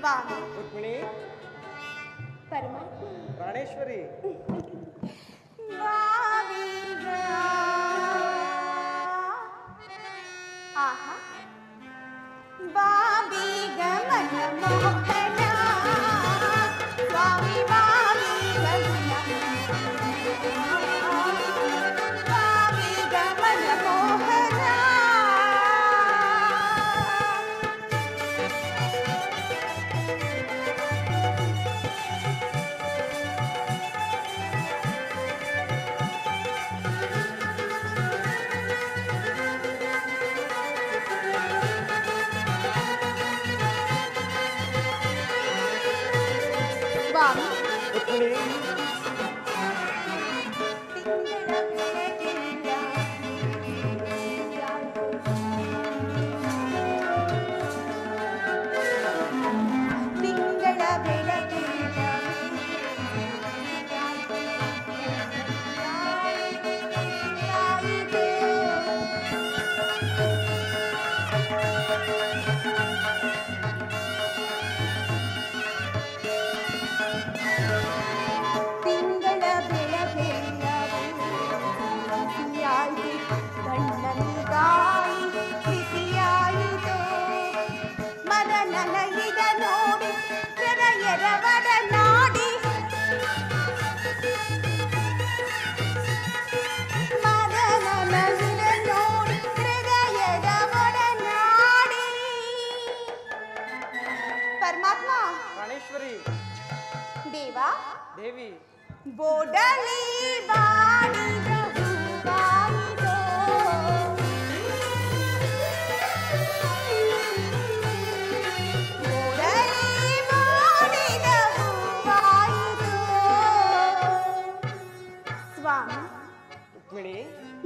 ಸ್ವಾಮಿ ರುಕ್ಮಿಣಿ ಪರಮಾತ್ಮ ಪ್ರಾಣೇಶ್ವರಿ ಆಹಾ ಬಾಬೀಗ ಮನ ಮೋಹನ ಸ್ವಾಮಿ ಬಾಬೀಗ ಬಾಬೀಗ ಮನ ಮೋಹನ ಸ್ವಾಮಿ ರುಕ್ಮಿಣಿ ತಿಂಗಳ ಬೆಳಕಿನ ತಿಂಗಳ ಬೆಳಕೆಲ್ಲವೂ ಬಿಸಿಯಾಯಿತು ಕಣ್ಣನಿಗಾಯಿ ಬಿಸಿಯಾಯಿತು ಮನ ನನಗಿದ ನೋಡಿ ಹೃದಯರವರ ನಾಡಿ ಮನ ನನಗಿದ ನೋಡಿ ಹೃದಯರವರ ನಾಡಿ ಪರಮಾತ್ಮ ಪ್ರಾಣೇಶ್ವರಿ ದೇವಾ ದೇವಿ ಬೋಡಲಿ ಬಾಡಿದ ಹೂವಾಯಿತೋ ಬೋಡಲಿ ಬಾಡಿದ ಹೂವಾಯಿತೋ ಸ್ವಾಮಿ ರುಕ್ಮಿಣಿ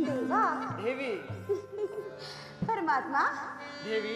ದೇವಾ ದೇವಿ ಪರಮಾತ್ಮ ದೇವಿ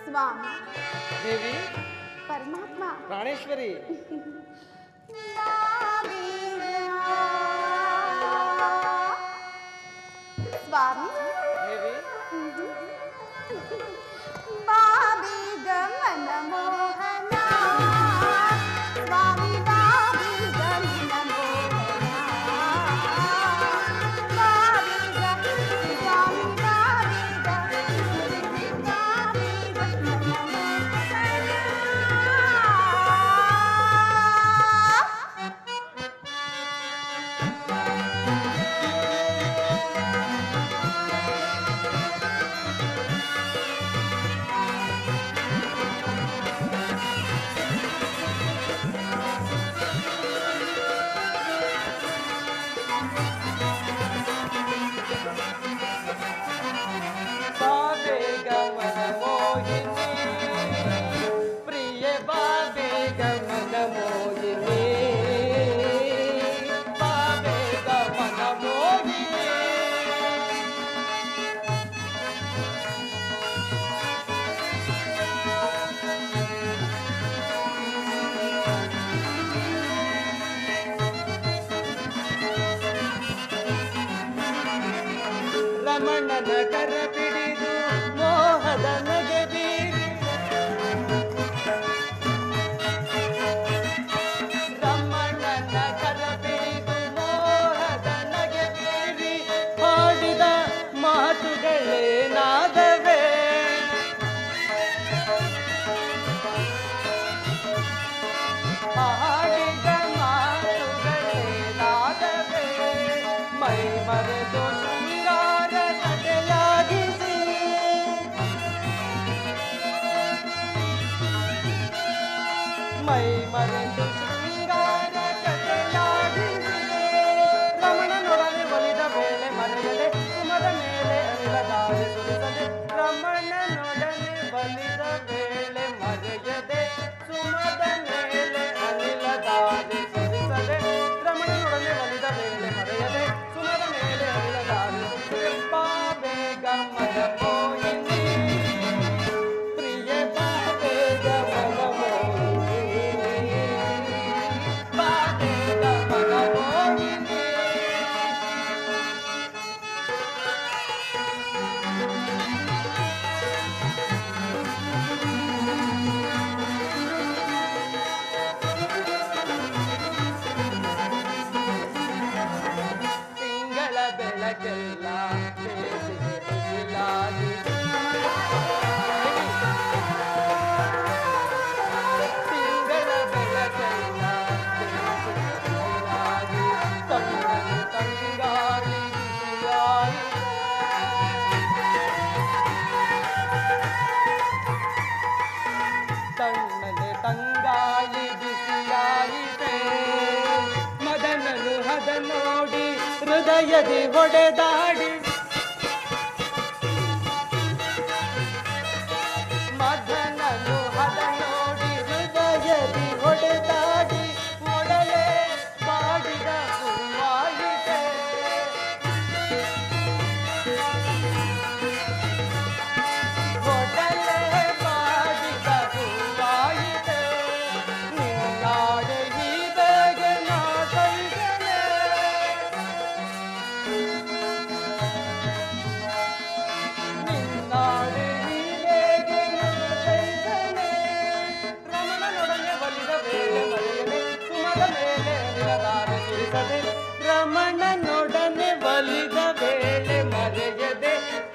ಸ್ವಾಮಿ ದೇವಿ ಪರಮಾತ್ಮ ಪ್ರಾಣೇಶ್ವರಿ ಸ್ವಾಮಿ ದೇವಿ ಬಾಬಿ ಗಮನ ಮೋಹನ ಸ್ವಾಮಿ ಬಾಬಿ ಗಮನ ಮೋಹನ ಬಾಬಿ ಸ್ವಾಮಿ ಬಾಬಿ ಗಮನ ಬಾಬೆ ಗಮನ ಮೋಹಿನಿ ಪ್ರಿಯ ಬಾಬೆ ಗಮನ ಮೋಹಿನಿ ಬಾಬೆ ಗಮನ ಮೋಹಿನಿ ರಮಣನ ಕರ ಬಿಡಿದು ಮೋಹದ ನಗೆ ಬೀರಿ ರಮಣನ ಕರ ಬಿಡಿದು ಮೋಹದ ನಗೆ ಬೀರಿ ಹಾಡಿದ ಮಾತುಗಳೇ ನಾದವೇ ಹಾಡಿದ ಎಂದು ಶೃಂಗಾರ ಕಥೆಯಾಡಿಸಿದೆ ರಮಣನೊಡನೆ ಒಲಿದ ವೇಳೆ ಮರೆಯದೆ ಸುಮದ ಮೇಲೆ ಅನಿಲದಾರಿ ಸುರಿಸದೆ ರಮಣನೊಡನೆ ಒಲಿದ ವೇಳೆ ಮರೆಯದೆ ಸುಮದ ಮೇಲೆ ಅನಿಲದಾರಿ ಸುರಿಸದೆ ರಮಣನೊಡನೆ ಒಲಿದ ವೇಳೆ ಮರೆಯದೆ ಸುಮದ ಮೇಲೆ ಅನಿಲದಾರಿ ಸುರಿಸದೆ ಬಾ ಬೇಗ ಮನ ಮೋಹಿನಿ ಪ್ರಿಯ ಬಾ ಬೇಗ ಮನ ಮೋಹಿನಿ ಬಾ ಬೇಗ ಮನ ಮೋಹಿನಿ ತಿಂಗಳ ಬೆಳಕೆಲ್ಲ ಬೇಸಿಗೆ ಬಿಸಿಲಾಗಿ ತಿಂಗಳ ಬೆಳಕೆಲ್ಲ ಬೇಸಿಗೆ ಬಿಸಿಲಾಗಿ ತಣ್ಣನೆ ತಂಗಾಳಿ ಬಿಸಿಯಾಯಿತು ತಣ್ಣನೆ ತಂಗಾಳಿ ಬಿಸಿಯಾಯಿತೆ ಮದನನು ಹದ ನೋಡಿ ಹೃದಯದಿ ಹೊಡೆದಾಡಿ ಮದನನು ಹದ ನೋಡಿ ಹೃದಯದಿ ಹೊಡೆದಾಡಿ ಒಡಲೆ ಮಾಡಿದ ಹೂವಾಯಿತೆ ಒಡಲೆ ಮಾಡಿದ ಹೂವಾಯಿತೆ ನಿನ್ನಾಡೆ ಹೀಗೆ ನಾ ಕೈಗನೆ ನಿನ್ನಾಡೆ ಹೀಗೆ ನಾ ಕೈಗನೆ ರಮಣನೊಡನೆ ಒಲಿದ ವೇಳೆ ಮರೆಯದೆ ಸುಮದ ಮೇಲೆ ನಿಲದಾರೆ ಸುರಿಸದೆ ರಮಣನೊಡನೆ ಒಲಿದ ವೇಳೆ ಮರೆಯದೆ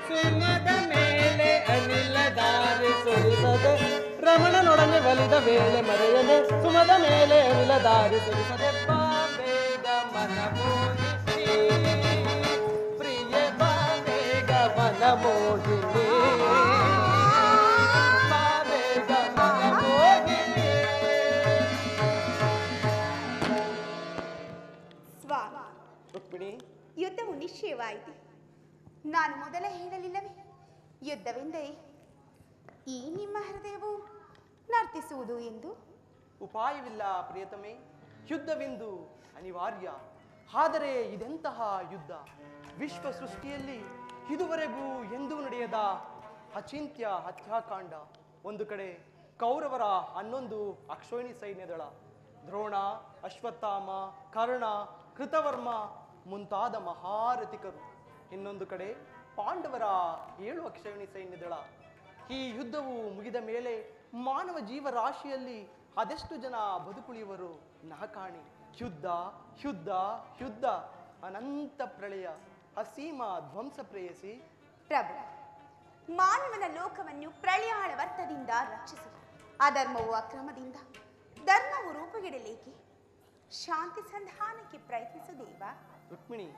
ಸುಮದ ಮೇಲೆ ಅನಿಲದಾರೆ ಸುರಿಸದೆ ರಮಣನೊಡನೆ ಒಲಿದ ವೇಳೆ ಮರೆಯದೆ ಸುಮದ ಮೇಲೆ ಅನಿಲದಾರೆ ಸುರಿಸದೆ ಬಾ ಬೇಗ ಮನ ಮೋಹಿನಿ ಪ್ರಿಯ ಬಾ ಬೇಗ ಮನ ಮೋಹಿನಿ ಬಾ ಬೇಗ ಮನ ಮೋಹಿನಿ ಸ್ವಾಮಿ, ರುಕ್ಮಿಣಿ ಯುದ್ಧವು ನಿಶ್ಚಯವಾಯಿತು. ನಾನು ಮೊದಲೇ ಹೇಳಲಿಲ್ಲವೇ, ಯುದ್ಧವೆಂದರೆ ಈ ನಿಮ್ಮ ಹೃದಯವು ನರ್ತಿಸುವುದು ಎಂದು. ಉಪಾಯವಿಲ್ಲ ಪ್ರಿಯತಮೆ, ಯುದ್ಧವೆಂದು ಅನಿವಾರ್ಯ. ಆದರೆ ಇದೆಂತಹ ಯುದ್ಧ? ವಿಶ್ವ ಸೃಷ್ಟಿಯಲ್ಲಿ ಇದುವರೆಗೂ ಎಂದೂ ನಡೆಯದ ಅಚಿಂತ್ಯ ಹತ್ಯಾಕಾಂಡ. ಒಂದು ಕಡೆ ಕೌರವರ 11 ಅಕ್ಷೋಹಿಣಿ ಸೈನ್ಯದಳ, ದ್ರೋಣ, ಅಶ್ವತ್ಥಾಮ, ಕರ್ಣ, ಕೃತವರ್ಮ ಮುಂತಾದ ಮಹಾರಥಿಕರು. ಇನ್ನೊಂದು ಕಡೆ ಪಾಂಡವರ 7 ಅಕ್ಷೋಹಿಣಿ ಸೈನ್ಯದಳ. ಈ ಯುದ್ಧವು ಮುಗಿದ ಮೇಲೆ ಮಾನವ ಜೀವರಾಶಿಯಲ್ಲಿ ಅದೆಷ್ಟು ಜನ ಬದುಕುಳಿಯುವರು ನಾ ಕಾಣಿ. ಯುದ್ಧ ಯುದ್ಧ ಯುದ್ಧ, ಅನಂತ ಪ್ರಳಯ, ಅಸೀಮ ಧ್ವಂಸ ಪ್ರೇಯಸಿ. ಪ್ರಭು, ಮಾನವನ ಲೋಕವನ್ನು ಪ್ರಳಯಾಳವರ್ತದಿಂದ ರಕ್ಷಿಸು. ಅಧರ್ಮವು ಅಕ್ರಮದಿಂದ, ಧರ್ಮವು ರೂಪುಗೆಡಲೇಕೆ? ಶಾಂತಿ ಸಂಧಾನಕ್ಕೆ ಪ್ರಯತ್ನಿಸು ದೇವ. ರುಕ್ಮಿಣಿ,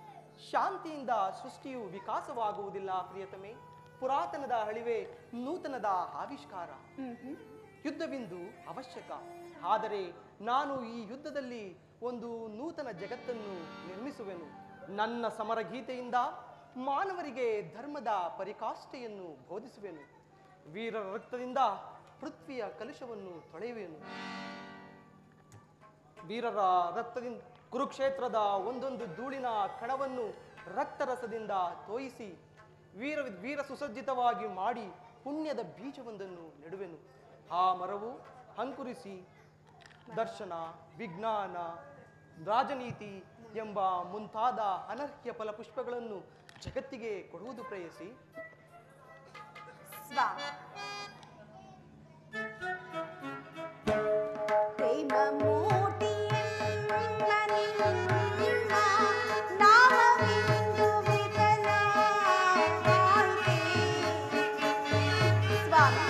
ಶಾಂತಿಯಿಂದ ಸೃಷ್ಟಿಯು ವಿಕಾಸವಾಗುವುದಿಲ್ಲ ಪ್ರಿಯತಮೆ. ಪುರಾತನದ ಅಳಿವೆ ನೂತನದ ಆವಿಷ್ಕಾರ. ಯುದ್ಧವಿಂದು ಅವಶ್ಯಕ. ಆದರೆ ನಾನು ಈ ಯುದ್ಧದಲ್ಲಿ ಒಂದು ನೂತನ ಜಗತ್ತನ್ನು ನಿರ್ಮಿಸುವೆನು. ನನ್ನ ಸಮರಗೀತೆಯಿಂದ ಮಾನವರಿಗೆ ಧರ್ಮದ ಪರಿಕಾಷ್ಠೆಯನ್ನು ಬೋಧಿಸುವೆನು. ವೀರರ ರಕ್ತದಿಂದ ಪೃಥ್ವಿಯ ಕಲುಷವನ್ನು ತೊಳೆಯುವೆನು. ವೀರರ ರಕ್ತದಿಂದ ಕುರುಕ್ಷೇತ್ರದ ಒಂದೊಂದು ಧೂಳಿನ ಕಣವನ್ನು ರಕ್ತರಸದಿಂದ ತೋಯಿಸಿ ವೀರ ಸುಸಜ್ಜಿತವಾಗಿ ಮಾಡಿ ಪುಣ್ಯದ ಬೀಜವೊಂದನ್ನು ನೆಡುವೆನು. ಆ ಮರವು ಅಂಕುರಿಸಿ ದರ್ಶನ, ವಿಜ್ಞಾನ, ರಾಜನೀತಿ ಎಂಬ ಮುಂತಾದ ಅನರ್ಹ್ಯ ಫಲಪುಷ್ಪಗಳನ್ನು ಜಗತ್ತಿಗೆ ಕೊಡುವುದು ಪ್ರೇಯಸಿ. ಸ್ವಾಮಿ, ಪ್ರೇಮ ಮೂರ್ತಿಯೆನ್ನ ನಿಮ್ಮ ನಾಮವಿಂದು ವಿಫಲವಾಯಿತೆ. ಸ್ವಾಮಿ,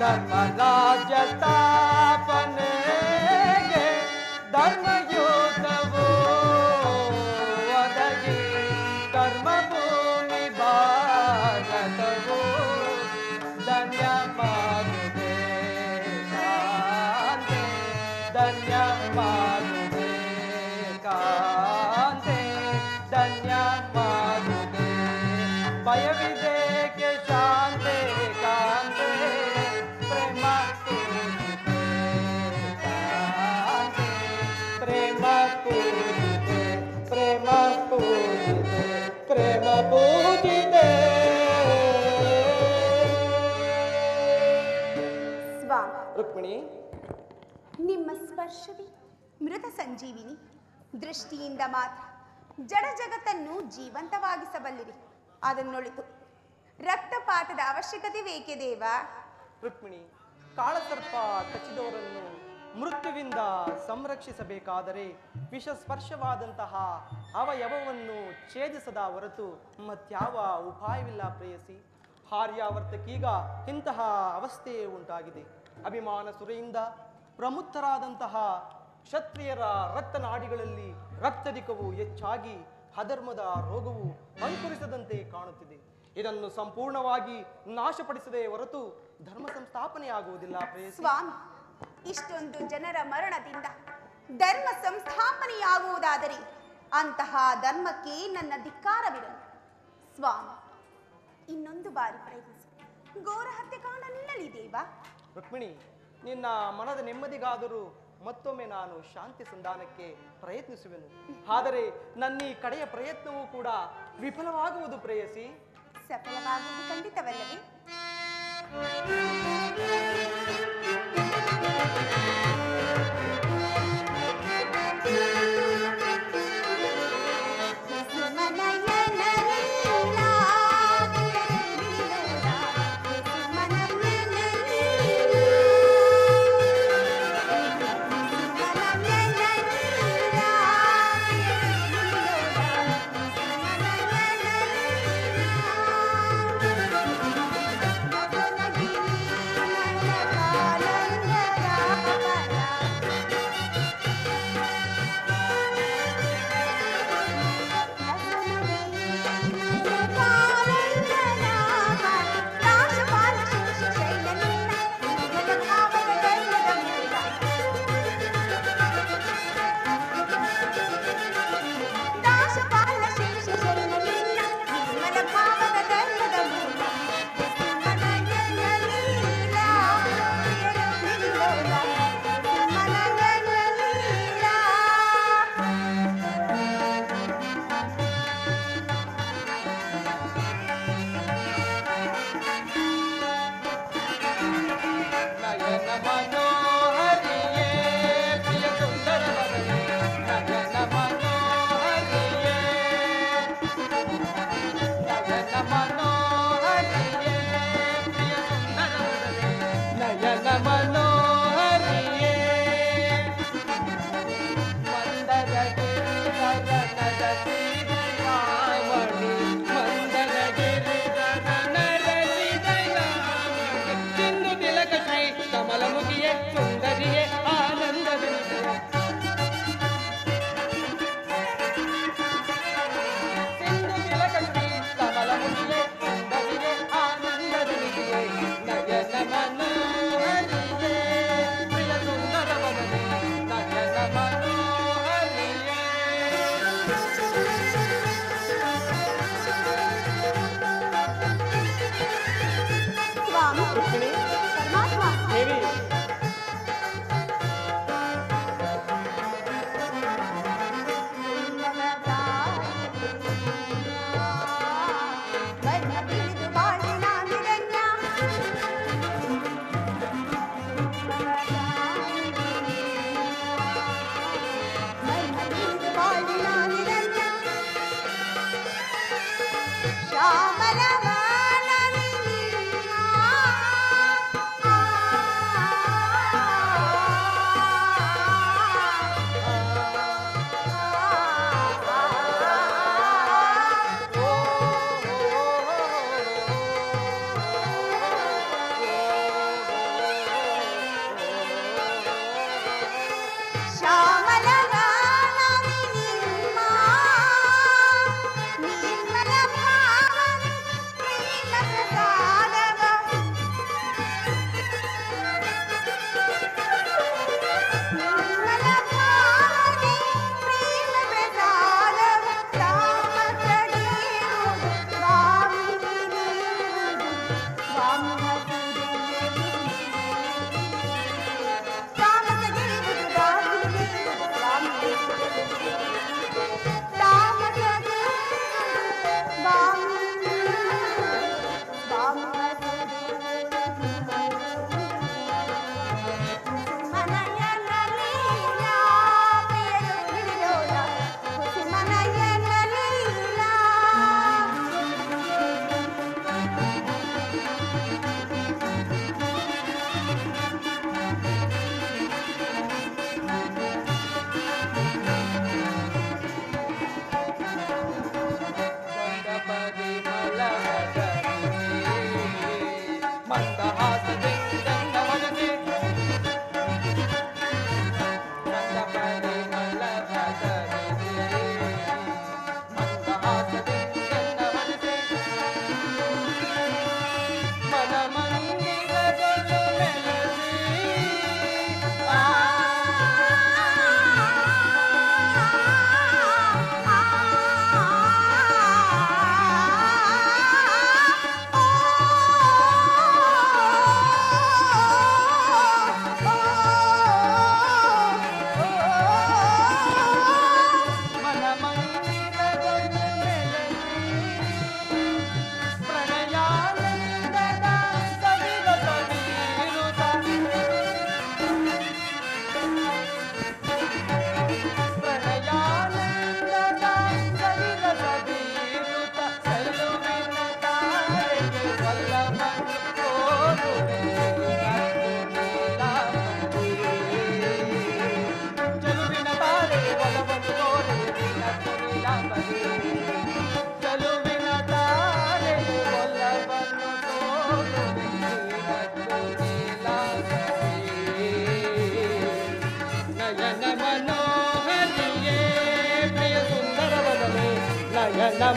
ಧರ್ಮರಾಜ್ಯ ಸ್ಥಾಪನೆಗೆ ಧರ್ಮಯುತವು ಒದಗಿ ಕರ್ಮಭೂಮಿ ಭಾರತವು ಧನ್ಯ ಮಾಡುವೆ ಕಾಂತೆ ಧನ್ಯ ಮಾಡುವೆ ಕಾಂತೆ ಧನ್ಯ ಮಾಡುವೆ ಭಯವಿದೇಕೆ ಶಾಂತೆ ಕಾಂತೆ ಪ್ರೇಮ ಪೂಜಿತೆ ಕಾಂತೆ ಪ್ರೇಮ ಪೂಜಿತೆ ಪ್ರೇಮ ಪೂಜಿತೆ ಪ್ರೇಮ ಪೂಜಿತೆ ಸ್ವಾಮಿ, ರುಕ್ಮಿಣಿ, ನಿಮ್ಮ ಸ್ಪರ್ಶವೇ ಮೃತ ಸಂಜೀವಿನಿ. ದೃಷ್ಟಿಯಿಂದ ಮಾತ್ರ ಜಡ ಜಗತ್ತನ್ನು ಜೀವಂತವಾಗಿಸಬಲ್ಲಿರಿ. ಅದನ್ನೊಳಿತು ರಕ್ತಪಾತದ ಅವಶ್ಯಕತೆ ಬೇಕೆ ದೇವ? ರುಕ್ಮಿಣಿ, ಕಾಳಸರ್ಪ ಕಚ್ಚಿದವರನ್ನು ಮೃತ್ಯುವಿಂದ ಸಂರಕ್ಷಿಸಬೇಕಾದರೆ ವಿಷಸ್ಪರ್ಶವಾದಂತಹ ಅವಯವವನ್ನು ಛೇದಿಸದ ಹೊರತು ಮತ್ಯಾವ ಉಪಾಯವಿಲ್ಲ ಪ್ರೇಯಸಿ. ಆರ್ಯಾವರ್ತಕೀಗ ಇಂತಹ ಅವಸ್ಥೆಯೇ ಉಂಟಾಗಿದೆ. ಅಭಿಮಾನ ಸುರೆಯಿಂದ ಪ್ರಮುಖರಾದಂತಹ ಕ್ಷತ್ರಿಯರ ರಕ್ತನಾಡಿಗಳಲ್ಲಿ ರಕ್ತಧಿಕವು ಹೆಚ್ಚಾಗಿ ಅಧರ್ಮದ ರೋಗವು ಅಂಕುರಿಸದಂತೆ ಕಾಣುತ್ತಿದೆ. ಇದನ್ನು ಸಂಪೂರ್ಣವಾಗಿ ನಾಶಪಡಿಸದೆ ಹೊರತು ಧರ್ಮ ಸಂಸ್ಥಾಪನೆಯಾಗುವುದಿಲ್ಲ ಪ್ರೇಯಸಿ. ಸ್ವಾಮಿ, ಇಷ್ಟೊಂದು ಜನರ ಮರಣದಿಂದ ಧರ್ಮ ಸಂಸ್ಥಾಪನೆಯಾಗುವುದಾದರೆ ಅಂತಹ ಧರ್ಮಕ್ಕೆ ನನ್ನ ಧಿಕ್ಕಾರವಿರಲು. ಸ್ವಾಮಿ, ಇನ್ನೊಂದು ಬಾರಿ ಪ್ರಯತ್ನಿಸು. ಘೋರ ಹತ್ಯೆಕಾಂಡ ನಿಲ್ಲಲಿ ದೇವ. ರುಕ್ಮಿಣಿ, ನಿನ್ನ ಮನದ ನೆಮ್ಮದಿಗಾದರೂ ಮತ್ತೊಮ್ಮೆ ನಾನು ಶಾಂತಿ ಸಂಧಾನಕ್ಕೆ ಪ್ರಯತ್ನಿಸುವೆನು. ಆದರೆ ನನ್ನ ಈ ಕಡೆಯ ಪ್ರಯತ್ನವೂ ಕೂಡ ವಿಫಲವಾಗುವುದು ಪ್ರೇಯಸಿ. ಸಫಲವಾಗುವುದು ಖಂಡಿತವಲ್ಲವೇ? Thank you.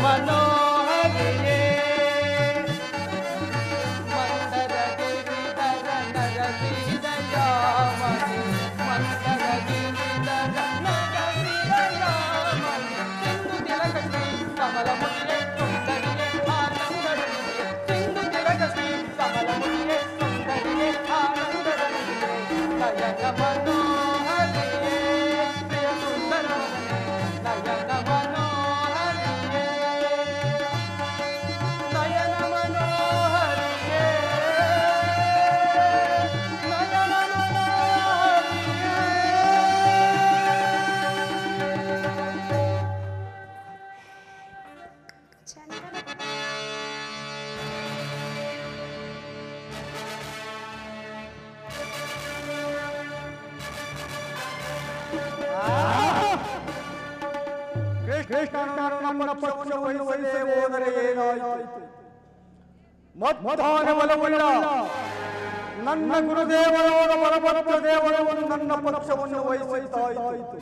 ಮನೋಹರಿಯೇ ಮಂದರ ಗಿರಿಧರ ನರಸಿದಯಾಮಣಿ ಮಂದರ ಗಿರಿಧರ ನರಸಿದಯಾಮಣಿ ಸಿಂಧು ತಿಲಕ ಶ್ರೀ ಕಮಲ ಮುನಿಯೇ ಸುಂದರಿಯೇ ಆನಂದರಣಿಯೇ ಸಿಂಧು ತಿಲಕ ಶ್ರೀ ಕಮಲ ಮುನಿಯೇ ಸುಂದರಿಯೇ ಆನಂದರಣಿಯೇ ನಯನ ಮನೋಹರಿಯೇ ಪ್ರಿಯ ಸುಂದರವನೇ ನಯನ ಮನೋಹರಿಯೇ ನಯನ ಮನೋಹರಿಯೇ ನಯನ ಮನೋಹರಿಯೇ ಚಂದ್ರವತಿ ಕೃಷ್ಣನು ನಮ್ಮ ಪಕ್ಷವನ್ನು ವಹಿಸದೆ ಹೋದರೆ ಏನಾಯಿತು? ಮಧ್ಯಾಹ್ನ ಬಲವುಳ್ಳ ನನ್ನ ಗುರುದೇವರಾದ ಪರಮಪುರ ದೇವರು ನನ್ನ ಪಕ್ಷವನ್ನು ವಹಿಸುತ್ತಾಯಿತು.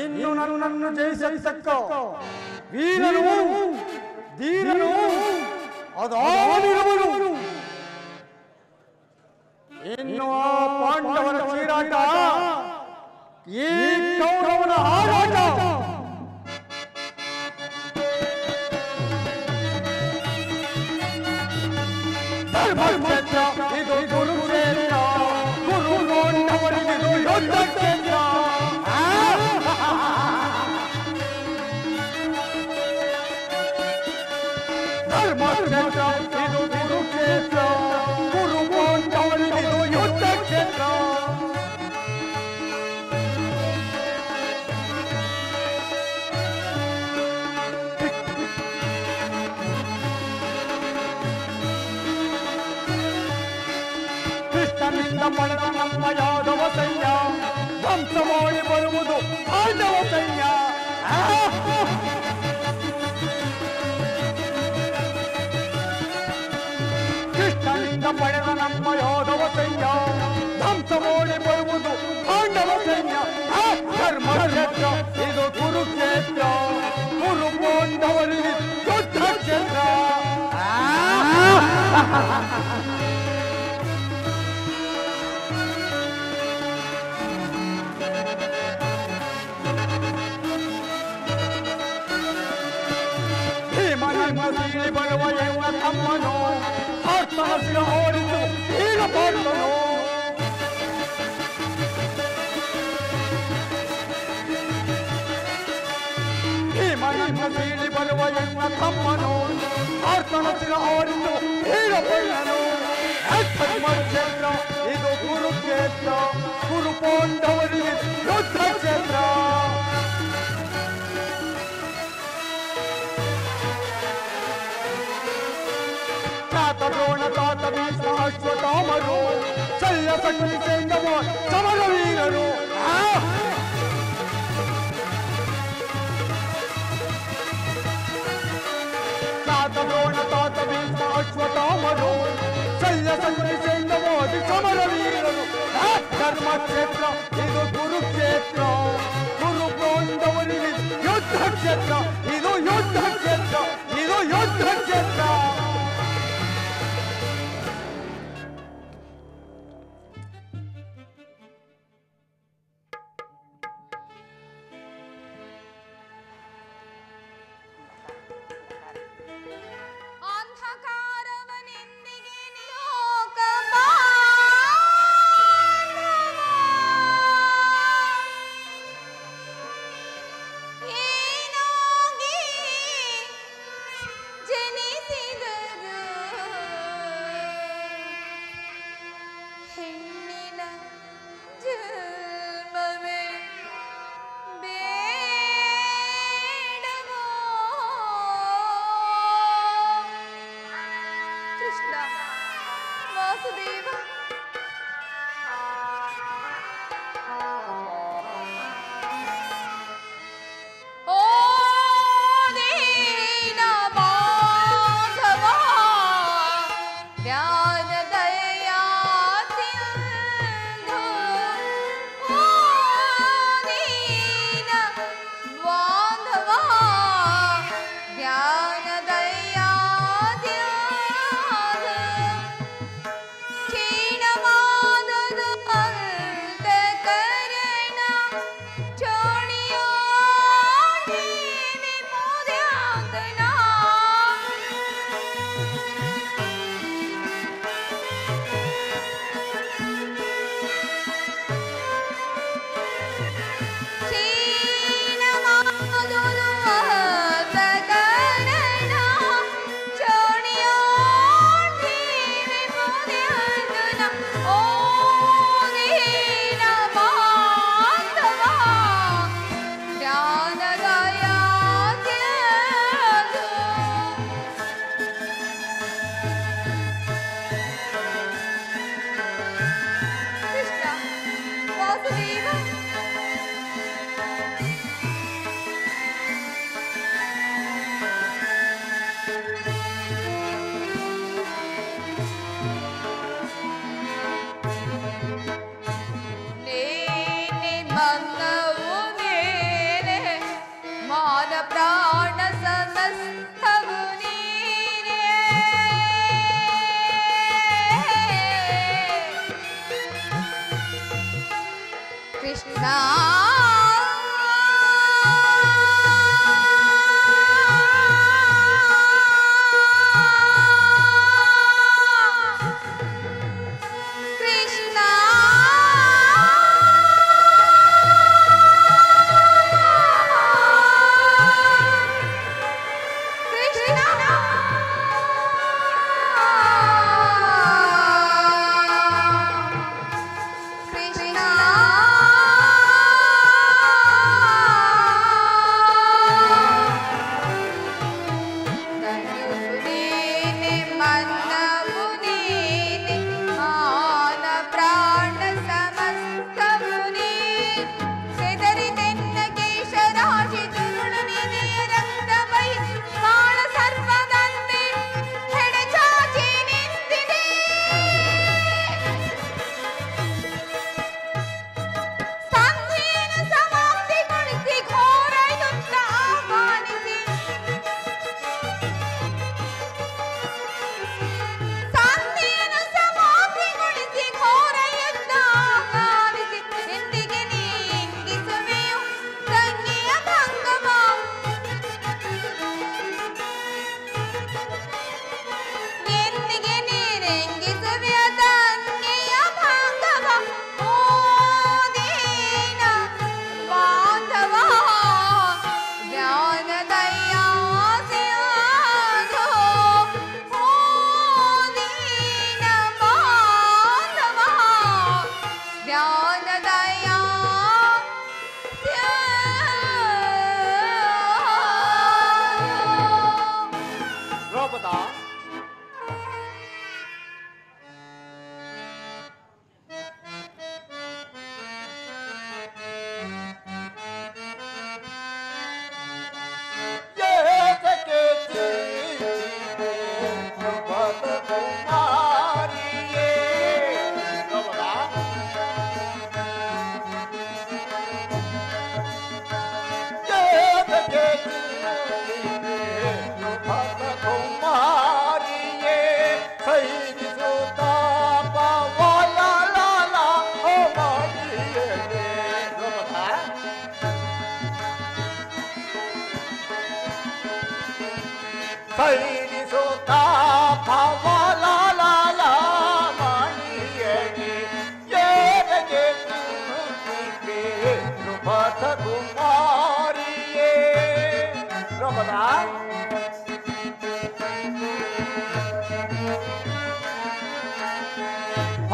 ಇನ್ನು ನನ್ನನ್ನು ಜಯಿಸತಕ್ಕ ವೀರನು ಧೀರನು ಅದಾನಿರುವನು. ಇನ್ನು ಆ ಪಾಂಡವರ ಚೀರಾಟ, ಈ ಕೌರವನ ಹಾರಾಟ ಧರ್ಮಕ್ಷೇತ್ರ ಇದು ಕುರುಕ್ಷೇತ್ರ, ಕುರುಗೊಂಡವರಿಗಿದು ಯುದ್ಧ ಕ್ಷೇತ್ರ. ಧರ್ಮಕ್ಷೇತ್ರ ಇದು ಕುರುಕ್ಷೇತ್ರ, ಕುರುಗೊಂಡವರಿಗಿದು ಯುದ್ಧ ಕ್ಷೇತ್ರ. ಕೃಷ್ಣನಿಂದ ಪಡೆದ ನಮ್ಮ ಯಾದವ ಸೈನ್ಯ ಧ್ವಂಸ ಮಾಡಿ ಬರುವುದು ಪಾಂಡವ ಸೈನ್ಯ. ಕೃಷ್ಣನಿಂದ ಪಡೆದ ನಮ್ಮ ಯಾದವ ಸೈನ್ಯ ಧ್ವಂಸ ಮಾಡಿ ಬರುವುದು ಪಾಂಡವ ಸೈನ್ಯ. ಧರ್ಮಕ್ಷೇತ್ರ ಇದು ಕುರುಕ್ಷೇತ್ರ, ಕುರು ಪಾಂಡವರಿಗೆ ಯುದ್ಧ ಕ್ಷೇತ್ರ. ಭೀಮನಿಂದ ಬರುವ ಎನ್ನ ತಮ್ಮನು ಹಸ್ತಹಸಿರ ಓಡಿಸು ಈಗ ಪಾರ್ಥನು. ಭೀಮನಿಂದ ಬರುವ ಎನ್ನ ತಮ್ಮನು ಹಸ್ತಹಸಿರ ಓಡಿಸು ಈಗ ಪಾರ್ಥನು. ಧರ್ಮಕ್ಷೇತ್ರ ಇದು ಕುರುಕ್ಷೇತ್ರ, ಕುರು ಪಾಂಡವರಿಗೆ ಯುದ್ಧ ಕ್ಷೇತ್ರ. ದ್ರೋಣ ತಾತ ಭೀಷ್ಮ ಅಶ್ವತ್ಥಾಮರು ಶಲ್ಯ ಸಂಗತಿ ಸೈನ್ಯವ ಸಮರ ವೀರರು. ತಾತ ದ್ರೋಣ ತಾತ ಭೀಷ್ಮ ಅಶ್ವತ್ಥಾಮರು ಶಲ್ಯ ಸಂಗತಿ ಸೈನ್ಯವ ಸಮರ ವೀರರು. ಧರ್ಮಕ್ಷೇತ್ರ ಇದು ಕುರುಕ್ಷೇತ್ರ, ಕುರು ಪಾಂಡವರಿಗೆ ಯುದ್ಧ ಕ್ಷೇತ್ರ. ಇದು ಯುದ್ಧ ಕ್ಷೇತ್ರ, ಇದು ಯುದ್ಧ ಕ್ಷೇತ್ರ. ಅಂಧಕಾರವನೆಂದಿಗೆ ನಿಲೋಕ ಬಾಂಧವ ಏನೋಗಿ ಜನಿಸಿದರು ಹೆಣ್ಣಿನ ಜನ್ಮವೇ ಬೇಡವೋ ಕೃಷ್ಣ ವಾಸುದೇವ ಓ ದೀನ ಬಾಂಧವ ಧ್ಯಾನ ದಯಾಸಿಂಧು. ಓ ದೀನ ಬಾಂಧವ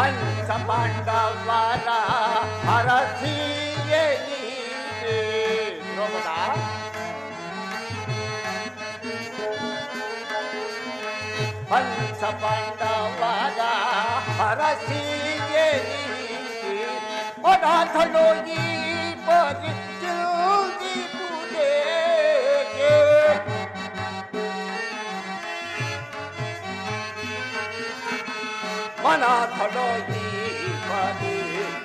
ಪಂಚ ಪಾಂಡವರ ಅರಸಿಯೇ ನೀನೆ ದ್ರೌಪದ. ಪಂಚ ಪಾಂಡವರ ಅರಸಿಯೇ ನೀನೆ ಅನಾಥನೋ ಈ ಪರಿ ಚಿಲ್ದಿಪುದೇಗೆ. ಅನಾಥನೋ ಈ ಪರಿ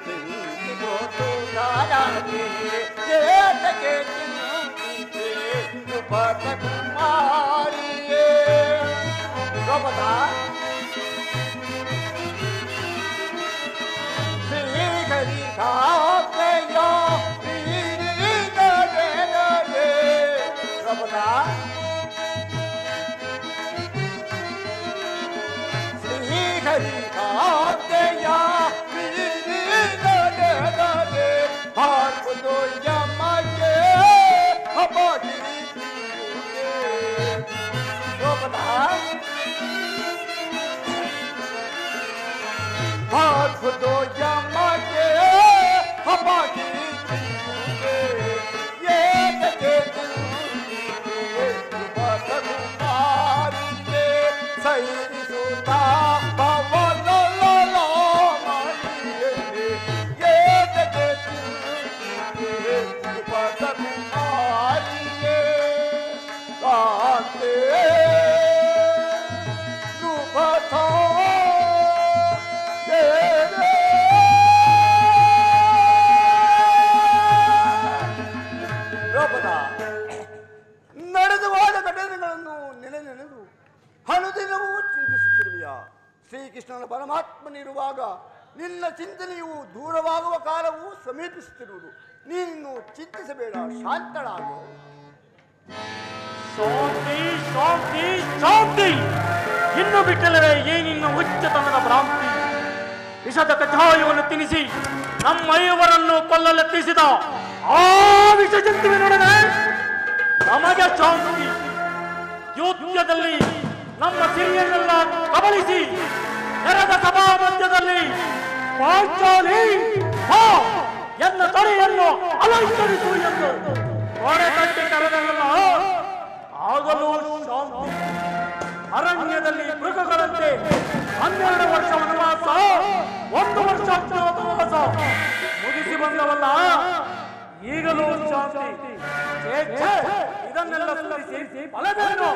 ಚಿಲ್ದಿಪುದಾಗೆ ಏತಕ್ಕೆ ಚಿಂತಿತೆ ದ್ರುಪದ ಕುಮಾರಿಯೇ. ದ್ರೌಪದ ಶ್ರೀಹರಿ ಕಾವ್ಯ ದ್ರೌಪದ ಶ್ರೀಹರಿ ಕಾವ್ಯ ಹಾಕುದು ಯಮಗೆ ಹಬಗಿ ದ್ರೌಪದ ಹಾಕುದು ಯಮಗೆ ಹಬಗಿ ಏತಕ್ಕೆ ಕುಮಾರಿಯೇ ಸೈರಿಸುತ್ತಾ ಭವನಲಲಾಮಣಿಯೇ ಏತಕ್ಕೆ ಕುಮಾರಿಯೇ ಕಾಂತೆ ದ್ರುಪದ ದ್ರೌಪದ ನಡೆದು ಹೋದ ಘಟನೆಗಳನ್ನು ನೆನೆದು ಅನುದಿನವೂ ಚಿಂತಿಸುತ್ತಿರುವೆಯ. ಶ್ರೀಕೃಷ್ಣನ ಪರಮಾತ್ಮನಿರುವಾಗ ನಿನ್ನ ಚಿಂತನೆಯು ದೂರವಾಗುವ ಕಾಲವು ಸಮೀಪಿಸುತ್ತಿರುವುದು. ನೀನು ಚಿಂತಿಸಬೇಡ, ಶಾಂತಳಾಗು. ಶಾಂತಿ ಶಾಂತಿ ಶಾಂತಿ. ಇನ್ನು ಬಿಟ್ಟಲ್ಲವೇ ಈ ನಿನ್ನ ಉಚ್ಚತನದ ಭ್ರಾಂತಿ. ವಿಷದ ಕಷಾಯವನ್ನು ತಿನ್ನಿಸಿ ನಮ್ಮ ಐವರನ್ನು ಕೊಲ್ಲಲೆತ್ತಿಸಿದ ಆ ವಿಷ ಜಂತುವಿನೊಡನೆ ನಮಗೆ ಶಾಂತಿ. ಯುದ್ಧದಲ್ಲಿ ನಮ್ಮ ಸಿರಿಯನ್ನೆಲ್ಲ ಕಬಳಿಸಿ ನೆರೆದ ಸಭಾ ಮಧ್ಯದಲ್ಲಿ ಪಾಂಚಾಲಿ ಎನ್ನ ತೊಡೆಯನ್ನು ಅಲಂಕರಿಸು ಎಂದು ಹೊಡೆ ಕಟ್ಟಿ ಕರೆದಲ್ಲ ಆಗಲೂ ಶಾಂತಿ. ಅರಣ್ಯದಲ್ಲಿ ಮೃಗಗಳಂತೆ 12 ವರ್ಷ ವನವಾಸ, 1 ವರ್ಷ ಅಜ್ಞಾತವಾಸ ಮುಗಿಸಿ ಬಂದವಲ್ಲ, ಈಗಲೂ ಶಾಂತಿ. ಇದನ್ನೆಲ್ಲ ಸ್ಮರಿಸಿ ಫಲವೇನು?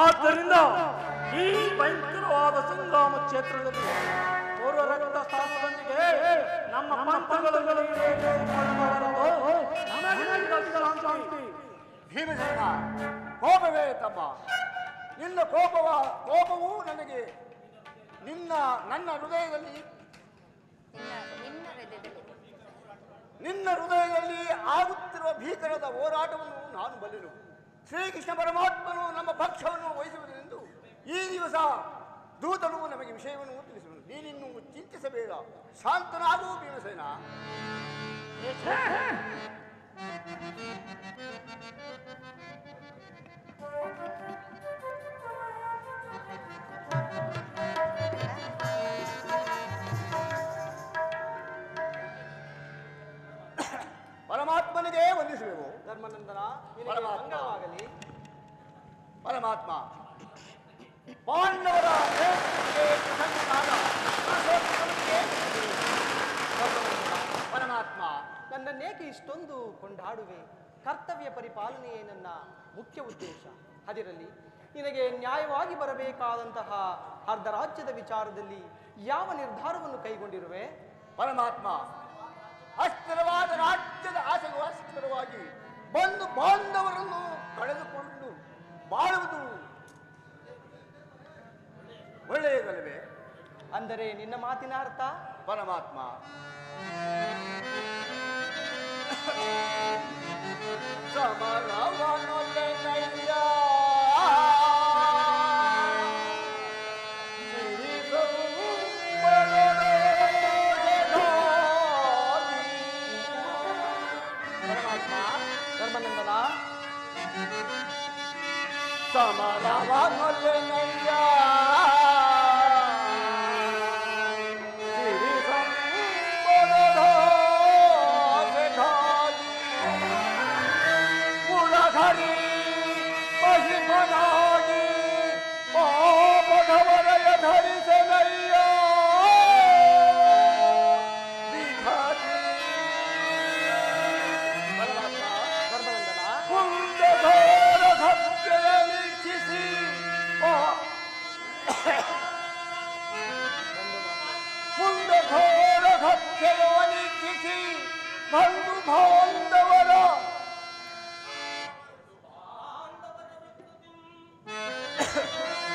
ಆದ್ದರಿಂದ ಈ ಭಯಂಕರವಾದ ಸಂಗ್ರಾಮ ಕ್ಷೇತ್ರದಲ್ಲಿ ಪೂರ್ವ ರಕ್ತ ಸ್ಥಾನದೊಂದಿಗೆ ನಮ್ಮ ಶಾಂತಿ. ಭೀಮಸೇನ, ಕೋಪವೇ ತಮ್ಮ. ನಿನ್ನ ಕೋಪವು ನನಗೆ ನನ್ನ ಹೃದಯದಲ್ಲಿ ನಿನ್ನ ಹೃದಯದಲ್ಲಿ ಆಗುತ್ತಿರುವ ಭೀಕರದ ಹೋರಾಟವನ್ನು ನಾನು ಬಲ್ಲೆನು. ಶ್ರೀಕೃಷ್ಣ ಪರಮಾತ್ಮನು ನಮ್ಮ ಪಕ್ಷವನ್ನು ವಹಿಸಿ ಈ ದಿವಸ ದೂತನು ನಮಗೆ ವಿಷಯವನ್ನು ತಿಳಿಸುವನು. ನೀನಿನ್ನು ಚಿಂತಿಸಬೇಡ, ಶಾಂತನಾಗೂ ಭೀಮಸೇನ. ಪರಮಾತ್ಮನಿಗೆ ವಂದಿಸುವೆವು. ಧರ್ಮನಂದನ, ನಿನಗೆ ಪರಮಾತ್ಮ. ಮಂಗಳವಾಗಲಿ. ಪರಮಾತ್ಮ ಪಾಂಡವರ ಪರಮಾತ್ಮ ನನ್ನನ್ನೇಕೆ ಇಷ್ಟೊಂದು ಕೊಂಡಾಡುವೆ? ಕರ್ತವ್ಯ ಪರಿಪಾಲನೆಯೇ ನನ್ನ ಮುಖ್ಯ ಉದ್ದೇಶ. ಅದಿರಲಿ, ನಿನಗೆ ನ್ಯಾಯವಾಗಿ ಬರಬೇಕಾದಂತಹ ಅರ್ಧ ರಾಜ್ಯದ ವಿಚಾರದಲ್ಲಿ ಯಾವ ನಿರ್ಧಾರವನ್ನು ಕೈಗೊಂಡಿರುವೆ? ಪರಮಾತ್ಮ ಅಸ್ಥಿರವಾದ ರಾಜ್ಯದ ಆಸೆಗೂ ಅಸ್ಥಿರವಾಗಿ ಬಂದು ಬಾಂಧವರನ್ನು ಕಳೆದುಕೊಂಡು ಬಾಳುವುದು ಒಳ್ಳೆಯದಲ್ಲವೇ? ಅಂದರೆ ನಿನ್ನ ಮಾತಿನ ಅರ್ಥ? ಪರಮಾತ್ಮ ಸಮರವನೊಲ್ಲೆನಯ್ಯ ಧರ್ಮನಂದನ, ಸಮರವನೊಲ್ಲೆನಯ್ಯ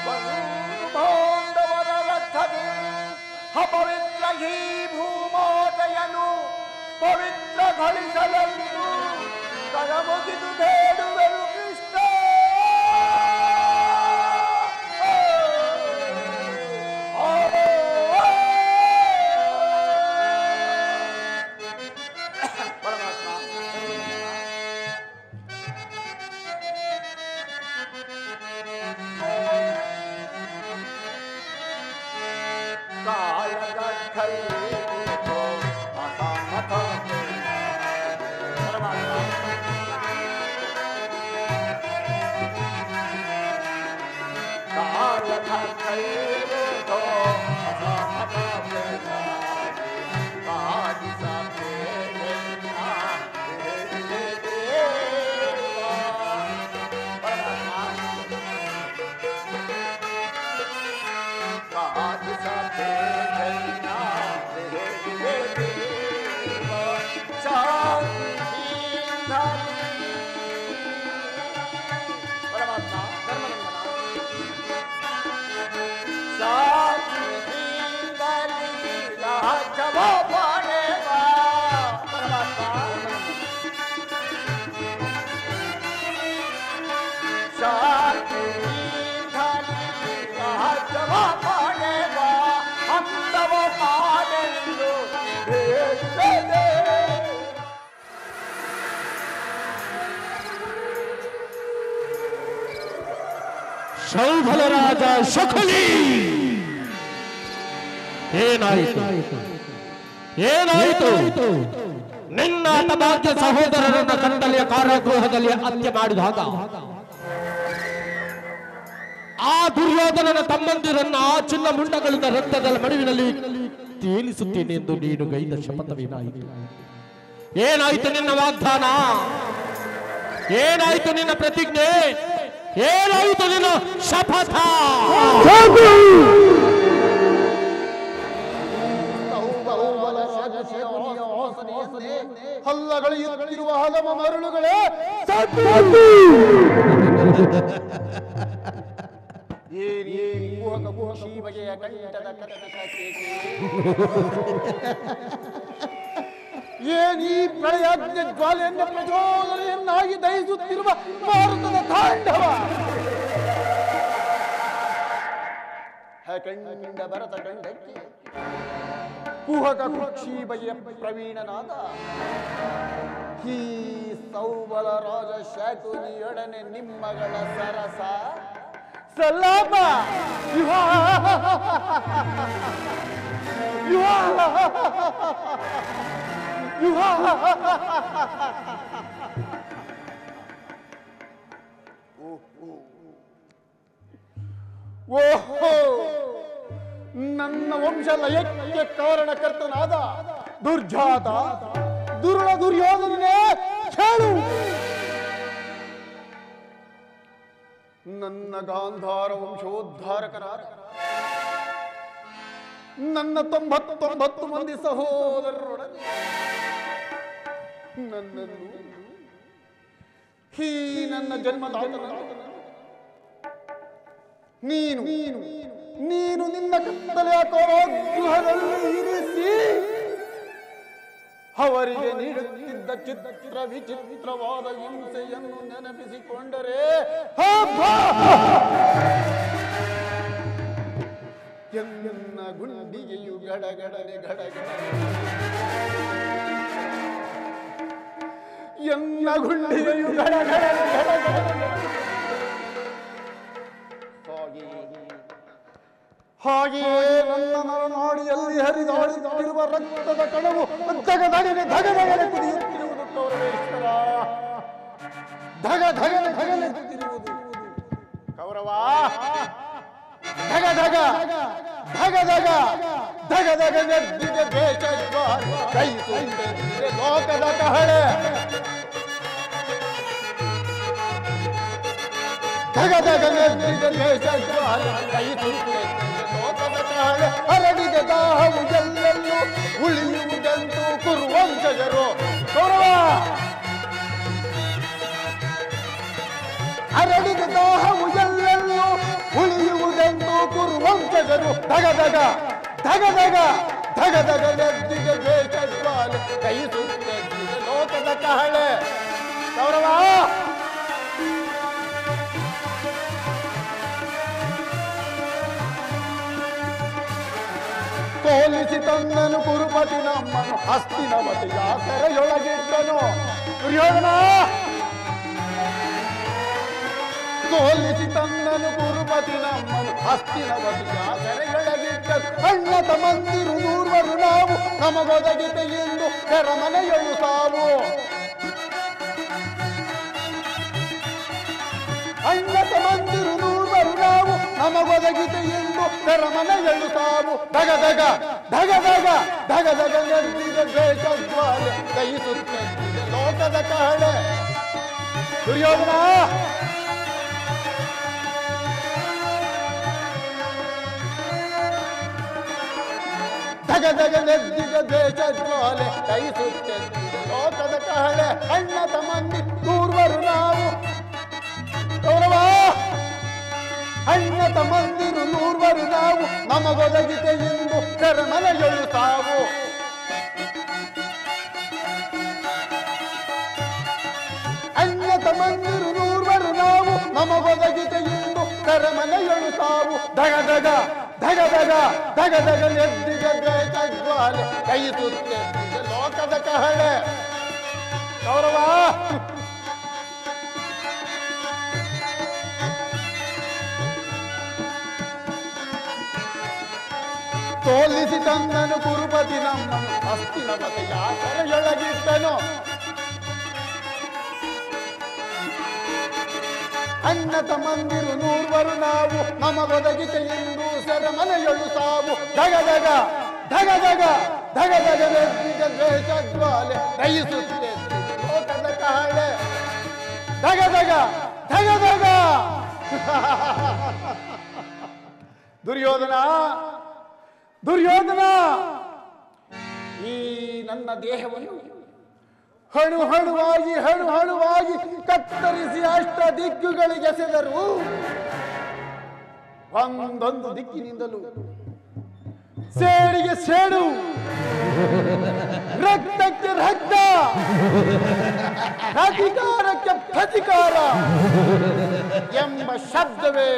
ಬಂಧು ಬಾಂಧವರ ರಕ್ತದಿ ಅಪವಿತ್ರ ಈ ಭೂಮಾತೆಯನ್ನು ಪವಿತ್ರಗೊಳಿಸಲೆಂದು ಕರ ಮುಗಿದು ಬೇಡುವೆನು ಕೃಷ್ಣ. ಶೌಭಲ ರಾಜ ಶಕುನಿ, ಏನಾಯಿತು ಏನಾಯಿತು? ನಿನ್ನ ತಮಾಖ್ಯ ಸಹೋದರರನ್ನ ಕಂಡಲಿಯ ಕಾರಾಗೃಹದಲ್ಲಿ ಹತ್ಯೆ ಮಾಡಿದಾಗ ಆ ದುರ್ಯೋಧನನ ತಮ್ಮಂದಿರನ್ನ ಚಿನ್ನ ಮುಂಡಗಳಿಂದ ರಕ್ತದ ಮಡುವಿನಲ್ಲಿ ತೇಲಿಸುತ್ತೇನೆ ಎಂದು ನೀನು ಗೈದ ಶಪಥವೇನಾಯಿತು? ಏನಾಯಿತು ನಿನ್ನ ವಾಗ್ದಾನ? ಏನಾಯಿತು ನಿನ್ನ ಪ್ರತಿಜ್ಞೆ? ಏನಾಯಿತು ನಿನ್ನ ಶಪಥ? ಹಲ್ಲಗಳೆಯುತ್ತಿರುವ ಹಲವ ಮರಳುಗಳೇ ಏನೀ ಪ್ರಳಯಾಗ್ನಿ ಜ್ವಾಲೆಯನ್ನು ಪ್ರಚೋದನೆಯನ್ನಾಗಿ ದಹಿಸುತ್ತಿರುವ ಭಾರತದ ತಾಂಡವ. ಅಖಂಡ ಭರತ ಕಂಡಕ್ಕೆ ಕುಹಕ ಕುಕ್ಷಿ ಬಗೆಯ ಪ್ರವೀಣನಾದ ಈ ಸೌಬಲ ರಾಜ ಶಾಕುನಿಯೊಡನೆ ನಿಮ್ಮಗಳ ಸರಸ ಸಲಾಮ ಓಹೋ ನನ್ನ ವಂಶ ಲಯಕ್ಕೆ ಕಾರಣಕರ್ತನಾದ ದುರ್ಜಾತ ದುರುಳ ದುರ್ಯೋಧನೇ ಕೇಳು. ನನ್ನ ಗಾಂಧಾರ ವಂಶೋದ್ಧಾರಕರಾದ ನನ್ನ 99 ಮಂದಿ ಸಹೋದರರೊಡನೆ ನನ್ನನ್ನು ಈ ನನ್ನ ಜನ್ಮದಾತನನ್ನು ನೀನು ನಿನ್ನ ಕತ್ತಲೆಯ ಕಾರಾಗೃಹದಲ್ಲಿ ಇರಿಸಿ ಅವರಿಗೆ ನೀಡುತ್ತಿದ್ದ ಚಿತ್ರ ವಿಚಿತ್ರವಾದ ಹಿಂಸೆಯನ್ನು ನೆನಪಿಸಿಕೊಂಡರೆ ಎನ್ನ ಗುಂಡಿಗೆಯು ಗಡಗಡನೆ ಎನ್ನ ಗುಂಡಿಗೆಯು ಗಡಗಡನೆ ಹಾಗೆಯೇ ನನ್ನ ನರನಾಡಿಯಲ್ಲಿ ಹರಿದಾಡುತ್ತಿರುವ ರಕ್ತದ ಕಣವು ಧಗಧಗನೆ ಕುದಿಯುತ್ತಿರುವುದು ಕೌರವೇಶ್ವರ. ಧಗಧಗನೆ ಕುದಿಯುತ್ತಿರುವುದು ಕೌರವ. ಧಗಧಗನೆದ್ದಿದೆ ದೇಶದ್ವಾರ ಕೈ ತುಂಬಿದೆ ಲೋಕದ ಕಹಳೆ. ಧಗಧಗನೆದ್ದಿದೆ ದೇಶದ್ವಾರ ಕೈ ತುಂಬಿದೆ ಲೋಕದ ಕಹಳೆ. ಹರಡಿದೆ ದಾಹವು ಎಲ್ಲೆಲ್ಲೂ ಉಳಿಯುವುದಂತೂ ಕುರುವಂಶಜರು ಕೌರವ. ಹರಡಿದ ದಾಹವು ಎಲ್ಲೆಲ್ಲೂ ಉಳಿಯುವುದೆಂದು ಕುರುವಂಶಜರು. ಧಗಧಗನೆದ್ದಿದೆ ದ್ವೇಷಜ್ವಾಲೆ ಕೈ ಸುತ್ತೆದ್ದಿದೆ ಲೋಕದ ಕಹಳೆ ಕೌರವ. ಸೋಲಿಸಿ ತಂದನು ಕುರುಪತಿ ನಮ್ಮನು ಹಸ್ತಿನವತಿಯ ಸೆರೆಯೊಳಗಿಟ್ಟನು ದುರ್ಯೋಧನ. ಸೋಲಿಸಿ ತಂದನು ಕುರುಪತಿ ನಮ್ಮನು ಹಸ್ತಿನವತಿಯ ಸೆರೆಯೊಳಗಿಟ್ಟನು. ಅಣ್ಣ ತಮ್ಮಂದಿರು 100 ನಾವು ನಮಗೊದಗಿತೆ ಎಂದು ಸೆರಮನೆಯೊಳು ಸಾವು. ಅಣ್ಣ ತಮ್ಮಂದಿರು 100 ನಾವು ನಮಗೊದಗಿತೆ ಎಂದು ಸೆರಮನೆಯೊಳು ಸಾವು. ಧಗಧಗನೆದ್ದಿದೆ ದ್ವೇಷಜ್ವಾಲೆ ಕೈ ಸುತ್ತೆದ್ದಿದೆ ಲೋಕದ ಕಹಳೆ ದುರ್ಯೋಧನ. ಧಗಧಗನೆದ್ದಿದೆ ದ್ವೇಷಜ್ವಾಲೆ ಕೈ ಸುತ್ತೆದ್ದಿದೆ ಲೋಕದ ಕಹಳೆ. ಅಣ್ಣ ತಮ್ಮಂದಿ 100 ನಾವು ಕೌರವ. ಅಣ್ಣ ತಮ್ಮಂದಿರು 100 ನಾವು ನಮಗೊದಗಿತೆ ಎಂದು ಸೆರಮನೆಯೊಳು ಸಾವು. ಅಣ್ಣ ತಮ್ಮಂದಿರು 100 ನಾವು ನಮಗೊದಗಿತೆ ಎಂದು ಸೆರಮನೆಯೊಳು ಸಾವು. ಧಗಧಗನೆದ್ದಿದೆ ದ್ವೇಷಜ್ವಾಲೆ ಕೈ ಸುತ್ತೆದ್ದಿದೆ ಲೋಕದ ಕಹಳೆ ಕೌರವ. ಸೋಲಿಸಿ ತಂದನು ಕುರುಪತಿ ನಮ್ಮನು ಹಸ್ತಿನವತಿಯ ಸೆರೆಯೊಳಗಿಟ್ಟನು. ಅಣ್ಣ ತಮ್ಮಂದಿರು 100 ನಾವು ನಮಗೊದಗಿತೆ ಎಂದು ಸೆರಮನೆಯೊಳು ಸಾವು. ಧಗಧಗನೆದ್ದಿದೆ ದ್ವೇಷಜ್ವಾಲೆ ಕೈ ಸುತ್ತೆದ್ದಿದೆ ಲೋಕದ ಕಹಳೆ ಧಗಧಗ. ದುರ್ಯೋಧನ ಈ ನನ್ನ ದೇಹವನ್ನು ಹಣುವಾಗಿ ಕತ್ತರಿಸಿ ಅಷ್ಟ ದಿಕ್ಕುಗಳಿಗೆ ಎಸೆದರು. ಒಂದೊಂದು ದಿಕ್ಕಿನಿಂದಲೂ ಸೇಡಿಗೆ ಸೇಡು, ರಕ್ತಕ್ಕೆ ರಕ್ತ, ಅಧಿಕಾರಕ್ಕೆ ಪ್ರತಿಕಾರ ಎಂಬ ಶಬ್ದವೇ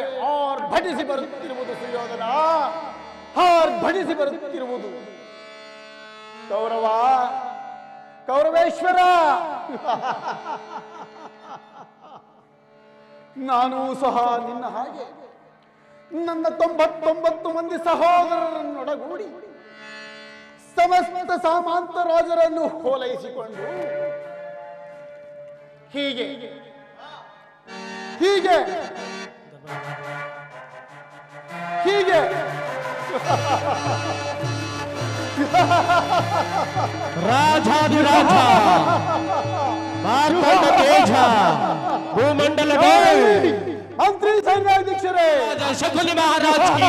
ಆರ್ಭಟಿಸಿ ಬರುತ್ತಿರುವುದು ಸುಯೋಧನ, ಆರ್ಭಟಿಸಿ ಬರುತ್ತಿರುವುದು. ಕೌರವೇಶ್ವರ, ನಾನು ಸಹ ನಿನ್ನ ಹಾಗೆ ನನ್ನ 99 ಮಂದಿ ಸಹೋದರರನ್ನೊಡಗೂಡಿ ಸಮಸ್ತ ಸಾಮಾಂತ ರಾಜರನ್ನು ಓಲೈಸಿಕೊಂಡು ಹೀಗೆ ಹೀಗೆ ಹೀಗೆ ರಾಜಾಧಿರಾಜ ಮಾರ್ತಾಂಡ ತೇಜ ಭೂಮಂಡಲ ಮಂತ್ರಿ ಸೈನ್ಯಾಧ್ಯಕ್ಷರೇ, ಶಕುನಿ ಮಹಾರಾಜ್ ಕಿ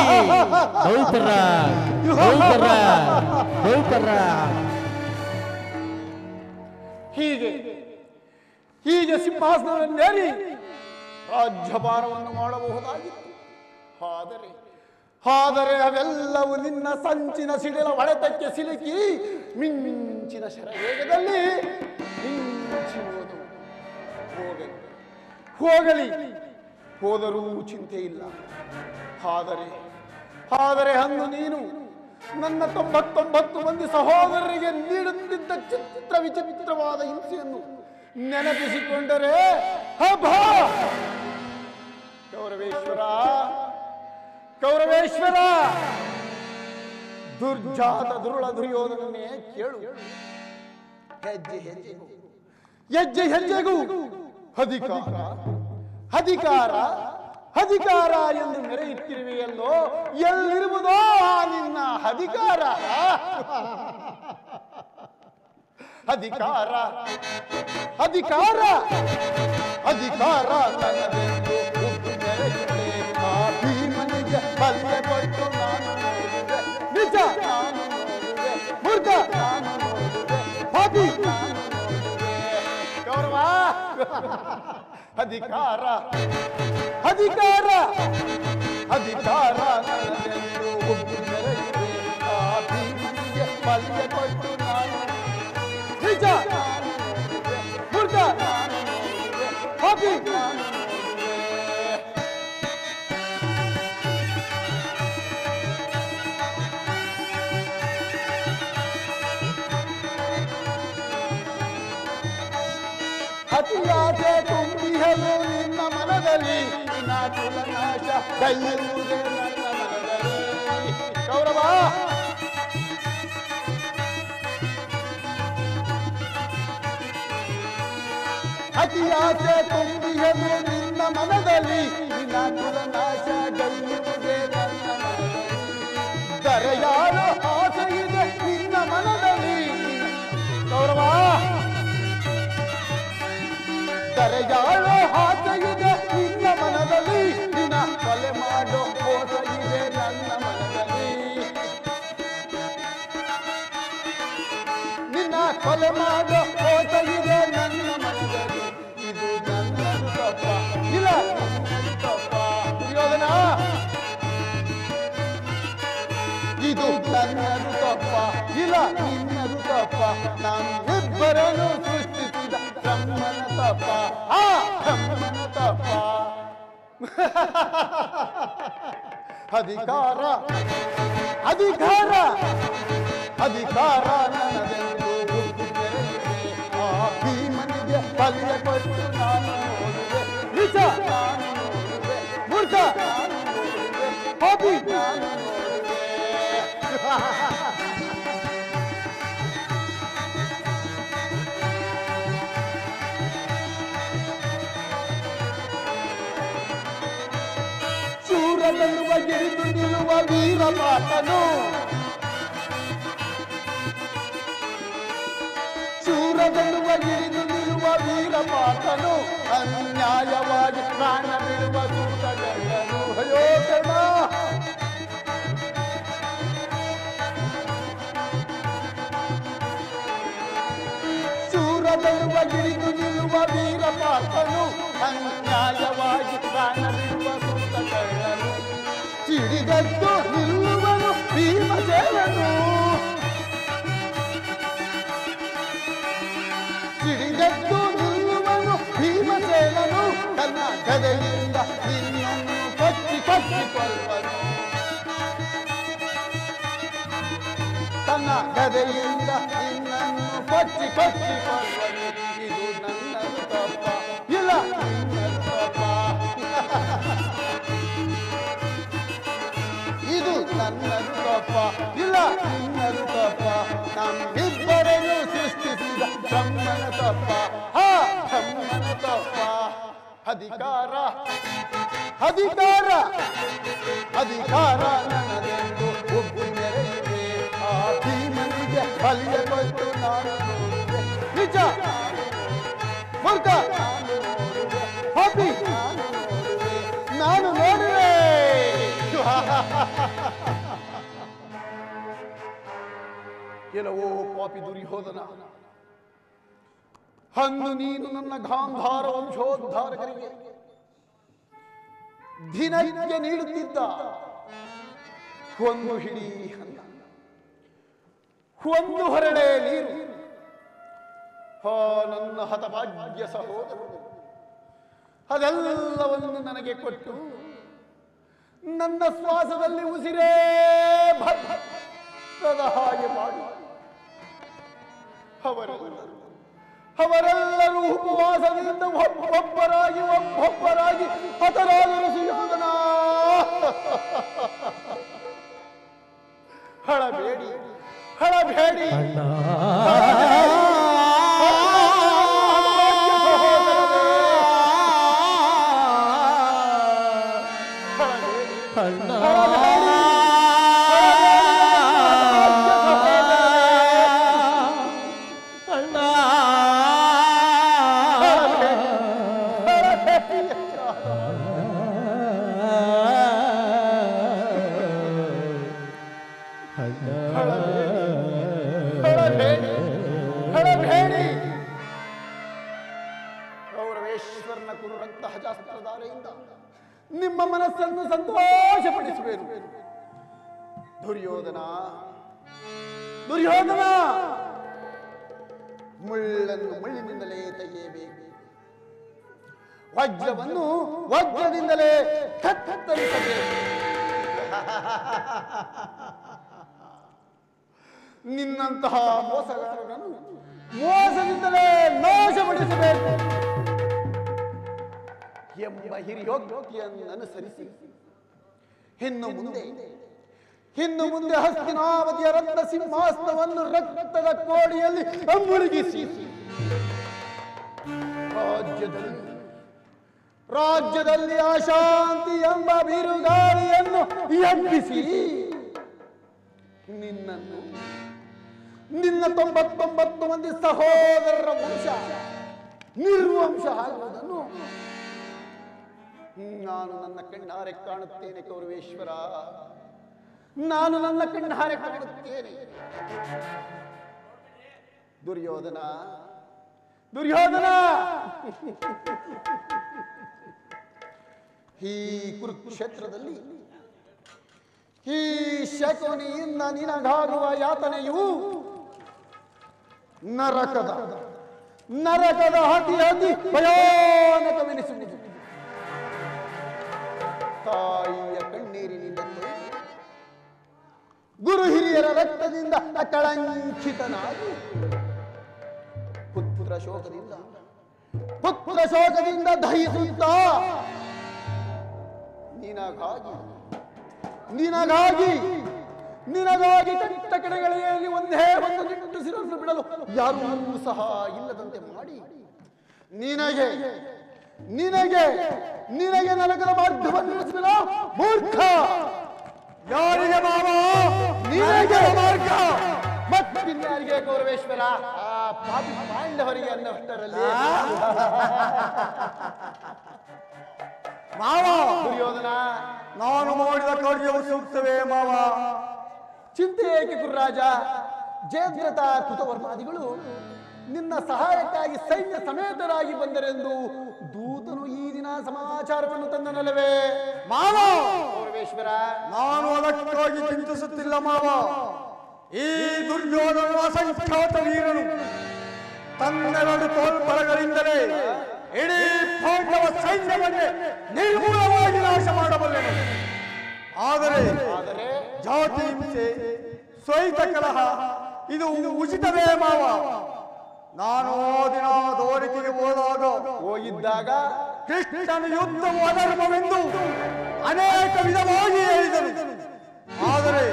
ಬಹುಪರ ಹೀಗೆ ಹೀಗೆ ಸಿಂಹಾಸನವನ್ನೇರಿ ರಾಜ್ಯಭಾರವನ್ನು ಮಾಡಬಹುದಾಗಿತ್ತು. ಆದರೆ ಅವೆಲ್ಲವೂ ನಿನ್ನ ಸಂಚಿನ ಸಿಡಿಲ ಹೊಡೆತಕ್ಕೆ ಸಿಲುಕಿ ಮಿಂಚಿನ ಶರವೇಗದಲ್ಲಿ ಮಿಂಚಿ ಹೋಗಲಿ. ಹೋದರೂ ಚಿಂತೆ ಇಲ್ಲ. ಆದರೆ ಅಂದು ನೀನು ನನ್ನ 99 ಮಂದಿ ಸಹೋದರರಿಗೆ ನೀಡುತ್ತಿದ್ದ ಚಿತ್ರ ವಿಚಿತ್ರವಾದ ಹಿಂಸೆಯನ್ನು ನೆನಪಿಸಿಕೊಂಡರೆ ಹಬ್ಬ. ಕೌರವೇಶ್ವರ, ದುರ್ಜಾತ ದುರುಳ ದುರ್ಯೋಧನನ್ನೇ ಕೇಳು. ಹೆಜ್ಜೆ ಹೆಜ್ಜೆಗೂ ಅಧಿಕಾರ ಎಂದು ಮೆರೆಯುತ್ತಿರುವೆಯಲ್ಲೋ, ಎಲ್ಲಿರುವುದೋ ನಿನ್ನ ಅಧಿಕಾರ? ನನ್ನದೆಂದು ಮೆರೆಯುತ್ತೆ. ಭೀಮನಿಗೆ ಬಲ್ಲೆ ಕೊಟ್ಟು ನಾನು ನೋಡುವೆ, ನಿಜ ನಾನು ನೋಡುವೆ, ಮೂರ್ಖ ನಾನು ನೋಡುವೆ, ಪಾಪಿ ನಾನು ನೋಡುವೆ. ಗೌರವ, ಅಧಿಕಾರ ನನ್ನದೆಂದು ಮೆರೆಯುತ್ತೆ. ಭೀಮನಿಗೆ ಬಲ್ಲೆ ಕೊಟ್ಟು ನಾನು ನಿಜ ನಾನು ನೋಡುವೆ, ಮೂರ್ಖ ನಾನು ನೋಡುವೆ, ಪಾಪಿ ನಾನು ನೋಡುವೆ. ಅತಿಯಾಸೆ ತುಂಬಿಹಲು ನಿನ್ನ ಮನದಲ್ಲಿ, ನಿನ್ನ ಕುಲನಾಶ ಕೈಯುವುದೇ ನನ್ನ ಮನದಲ್ಲಿ. ಗೌರವ, ಅತಿಯಾಸೆ ತುಂಬಿಹಲು ನಿನ್ನ ಮನದಲ್ಲಿ, ನಿನ್ನ ಕುಲನಾಶ ಕೈಯುವುದೇ ನನ್ನ ಮನದಲ್ಲಿ. ದರೆಯಾಳ ಆಸೆ ಇದೆ ನಿನ್ನ ಮನದಲ್ಲಿ. ಗೌರವ, ದರೆಯಾಳ ಆಸೆ ಇದೆ ನಿನ್ನ ಮನದಲ್ಲಿ, ನಿನ್ನ ಕೊಲೆ ಮಾಡೋ ಮೋಸ ಇದೆ ನನ್ನ ಮನದಲ್ಲಿ. ನಿನ್ನ ಕೊಲೆ ಮಾಡೋ ಮೋಸ ಇದೆ ನನ್ನ ಮನದಲ್ಲಿ. ಇದು ನನ್ನದು ತಪ್ಪ ಇಲ್ಲ ನಿನ್ನದು ತಪ್ಪ ದುರ್ಯೋಧನ, ಇದು ನನ್ನದು ತಪ್ಪ ಇಲ್ಲ ನಿನ್ನದು ತಪ್ಪ. ನಾನಿಬ್ಬರನ್ನು ಸೃಷ್ಟಿಸಿದ ಬ್ರಹ್ಮನ ತಪ್ಪ, ಬ್ರಹ್ಮನ ತಪ್ಪ. ಅಧಿಕಾರ ನನ್ನದೆಂದು ಮೆರೆಯುತ್ತೆ. ಆ ಭೀಮನಿಗೆ ಬಲ್ಲೆ ಕೊಟ್ಟು ನಾನು ನೋಡುವೆ, ನಿಜ ನಾನು ನೋಡುವೆ, ಮೂರ್ಖ ನಾನು ನೋಡುವೆ, ಪಾಪಿ ನಾನು ನೋಡುವೆ. ಶೂರನೆನ್ನುವ ಗಿರಿದು ನಿಲ್ಲುವ ವೀರಪಾಟನು, ಶೂರನೆನ್ನುವ ಗಿರಿದು ನಿಲ್ಲುವ ವೀರಪಾಟನು, ಅನ್ಯಾಯವಾಗಿ ಪ್ರಾಣ ಬಿಡುವ ಸೂತಗಣ್ಣನು. ಅಯ್ಯೋ ಕರ್ಣ, ಶೂರನೆನ್ನುವ ಗಿರಿದು ನಿಲ್ಲುವ ವೀರಪಾಟನು, ಅನ್ಯಾಯವಾಗಿ ಪ್ರಾಣ ಬಿಡುವ ಸೂತಗಣ್ಣನು. ಸಿಡಿದದ್ದು ನಿಲ್ಲುವನು ಭೀಮಸೇನನು, ಸಿಡಿದದ್ದು ನಿಲ್ಲುವನು ಭೀಮಸೇನನು. ತನ್ನ ಗದೆಯಿಂದ ನಿನ್ನನ್ನು ಕೊಚ್ಚಿ ಕೊಚ್ಚಿಕೊಳ್ಳನು ತನ್ನ ಗದೆಯಿಂದ ನಿನ್ನನ್ನು ಕೊಚ್ಚಿಕೊಳ್ಳನು ಇದು ನನ್ನದು ತಪ್ಪ ಇಲ್ಲ ನಿನ್ನದು ತಪ್ಪ ಇದು ನನ್ನದು ತಪ್ಪ ಇಲ್ಲ ನಿನ್ನದು ತಪ್ಪ ನಮ್ಮಿಬ್ಬರನ್ನು ಸೃಷ್ಟಿಸಿದ ಬ್ರಹ್ಮನ ತಪ್ಪ ಬ್ರಹ್ಮನ ತಪ್ಪ ಅಧಿಕಾರ ಅಧಿಕಾರ ಅಧಿಕಾರ ನನ್ನದೆಂದು ಒಬ್ಬು ಮೆರೆಯುವೆ ಆ ಭೀಮನಿಗೆ ಬಲಿಯ ಕೊಟ್ಟು ನಾನು ನೋಡುವೆ ನಿಜ ಮೂರ್ಖ ನಾನು ನೋಡುವೆ ಪಾಪಿ ನಾನು ನೋಡುವೆ ಕೆಲವೋ ಪಾಪಿ ದುರ್ಯೋಧನ ಅಂದು ನೀನು ನನ್ನ ಗಾಂಧಾರ ವಂಶೋದ್ಧಾರಕರಿಗೆ ದಿನಕ್ಕೆ ನೀಡುತ್ತಿದ್ದ ಒಂದು ಹಿಡಿ ಅನ್ನ ಒಂದು ಹೊರಡೆ ನೀರು ನನ್ನ ಹತಭಾಗ್ಯ ಸಹೋದರರು ಅದೆಲ್ಲವನ್ನು ನನಗೆ ಕೊಟ್ಟು ನನ್ನ ಶ್ವಾಸದಲ್ಲಿ ಉಸಿರೇ ಭದ್ರದ ಹಾಗೆ ಮಾಡಿ ಅವರೆಲ್ಲರೂ ಉಪವಾಸದಿಂದ ಒಬ್ಬೊಬ್ಬರಾಗಿ ಹತರಾದರು ಸುಯೋಧನ ಹಳಬೇಡಿ ಹಳಬೇಡಿ ಗೌರವೇಶ್ವರನ ಕುರುರಂತಹ ಶಾಸ್ತ್ರಧಾರೆಯಿಂದ ನಿಮ್ಮ ಮನಸ್ಸನ್ನು ಸಂತೋಷಪಡಿಸುವೆನು ದುರ್ಯೋಧನ ದುರ್ಯೋಧನ ಮುಳ್ಳನ್ನು ಮುಳ್ಳಿನಿಂದಲೇ ತೆಗೆಯಬೇಕು ವಜ್ರವನ್ನು ವಜ್ರದಿಂದಲೇ ಕತ್ತರಿಸಬೇಕು ನಿನ್ನಂತಹ ಮೋಸಗಾರರನ್ನು ಮೋಸದಿಂದಲೇ ನಾಶಪಡಿಸಬೇಕು ಎಂಬ ಹಿರಿಯೋಗ್ತಿಯನ್ನು ಅನುಸರಿಸಿ ಇನ್ನು ಮುಂದೆ ಹಸ್ತಿನಾವತಿಯ ರತ್ನ ಸಿಂಹಾಸನವನ್ನು ರಕ್ತದ ಕೋಡಿಯಲ್ಲಿ ಮುಳುಗಿಸಿ ರಾಜ್ಯದಲ್ಲಿ ಅಶಾಂತಿ ಎಂಬ ಬಿರುಗಾಳಿಯನ್ನು ಎಬ್ಬಿಸಿ ನಿನ್ನ 99 ಮಂದಿ ಸಹೋದರರ ವಂಶ ನಿರ್ವಂಶ ಆಗುವುದನ್ನು ನಾನು ನನ್ನ ಕಣ್ಣಾರೆ ಕಾಣುತ್ತೇನೆ ಕೌರವೇಶ್ವರ ನಾನು ನನ್ನ ಕಣ್ಣಾರೆ ಕಾಣುತ್ತೇನೆ ದುರ್ಯೋಧನ ದುರ್ಯೋಧನ ಈ ಕುರುಕ್ಷೇತ್ರದಲ್ಲಿ ಈ ಶಕುನಿಯಿಂದ ನಿನಗಾಗುವ ಯಾತನೆಯು ನರಕದ ಅತಿ ಭಯಾನಕವೆನಿಸುವುದು ತಾಯಿಯ ಕಣ್ಣೀರಿನಿಂದ ಗುರು ಹಿರಿಯರ ರಕ್ತದಿಂದ ಅಕಳಂಕಿತನಾಗಿ ಪುತ್ರ ಶೋಕದಿಂದ ದಹಿಸುತ್ತಾ ನಿನಗಾಗಿ ಕಟ್ಟ ಕಡೆಗಳಲ್ಲಿ ಒಂದೇ ಒಂದು ನಿಟ್ಟುಸಿರನ್ನು ಬಿಡಲು ಯಾರೂ ಸಹ ಇಲ್ಲದಂತೆ ಮಾಡಿ ನಿನಗೆ ನರಕದ ಮಾರ್ಗವನ್ನು ನಿಲ್ಲಿಸಿದ ಮೂರ್ಖ ಯಾರಿಗೆ ಮಾವ ನಿನಗೆ ಮಾರ್ಗ ಮತ್ತಿನ್ಯಾರಿಗೆ ಗೌರವೇಶ್ವರ ಆ ಪಾಪಿ ಪಾಂಡವರಿಗೆ ಅನ್ನಷ್ಟರಲ್ಲಿ ಮಾವ ದುರ್ಯೋಧನ ನಾನು ಮಾಡಿದ ಕಾರ್ಯವು ಸೂಕ್ತವೇ ಮಾವ ಚಿಂತೆ ಏಕೆ ಗುರುರಾಜ ಜಯದ್ರಥ ಕೃತವರ್ಮಾದಿಗಳು ನಿನ್ನ ಸಹಾಯಕ್ಕಾಗಿ ಸೈನ್ಯ ಸಮೇತರಾಗಿ ಬಂದರೆಂದು ದೂತನು ಈ ದಿನ ಸಮಾಚಾರವನ್ನು ತಂದನಲ್ಲವೇ ಮಾವ ಗೌರವೇಶ್ವರ ನಾನು ಅದಕ್ಕಾಗಿ ಚಿಂತಿಸುತ್ತಿಲ್ಲ ಮಾವ ಈ ದುರ್ಯೋಧನ ಅಸಂಖ್ಯಾತ ವೀರನು ತನ್ನೆರಡು ತೋಳ್ಬಲಗಳಿಂದಲೇ ಇಡೀ ಪಾಂಡವ ಸೈನ್ಯವನ್ನೇ ನಿರ್ಮೂಲವಾಗಿ ನಾಶ ಮಾಡಬಲ್ಲೆನು ಜಾತಿ ಹಿಂಸೆ ಸ್ವೈತ ಕಲಹ ಇದು ಉಚಿತವೇ ಮಾವ? ನಾನು ದಿನ ದೋರಿಕೆಗೆ ಹೋಗಿದ್ದಾಗ ಕೃಷ್ಣನ ಯುದ್ಧವು ಅಧರ್ಮವೆಂದು ಅನೇಕ ವಿಧವಾಗಿ ಹೇಳಿದನು. ಆದರೆ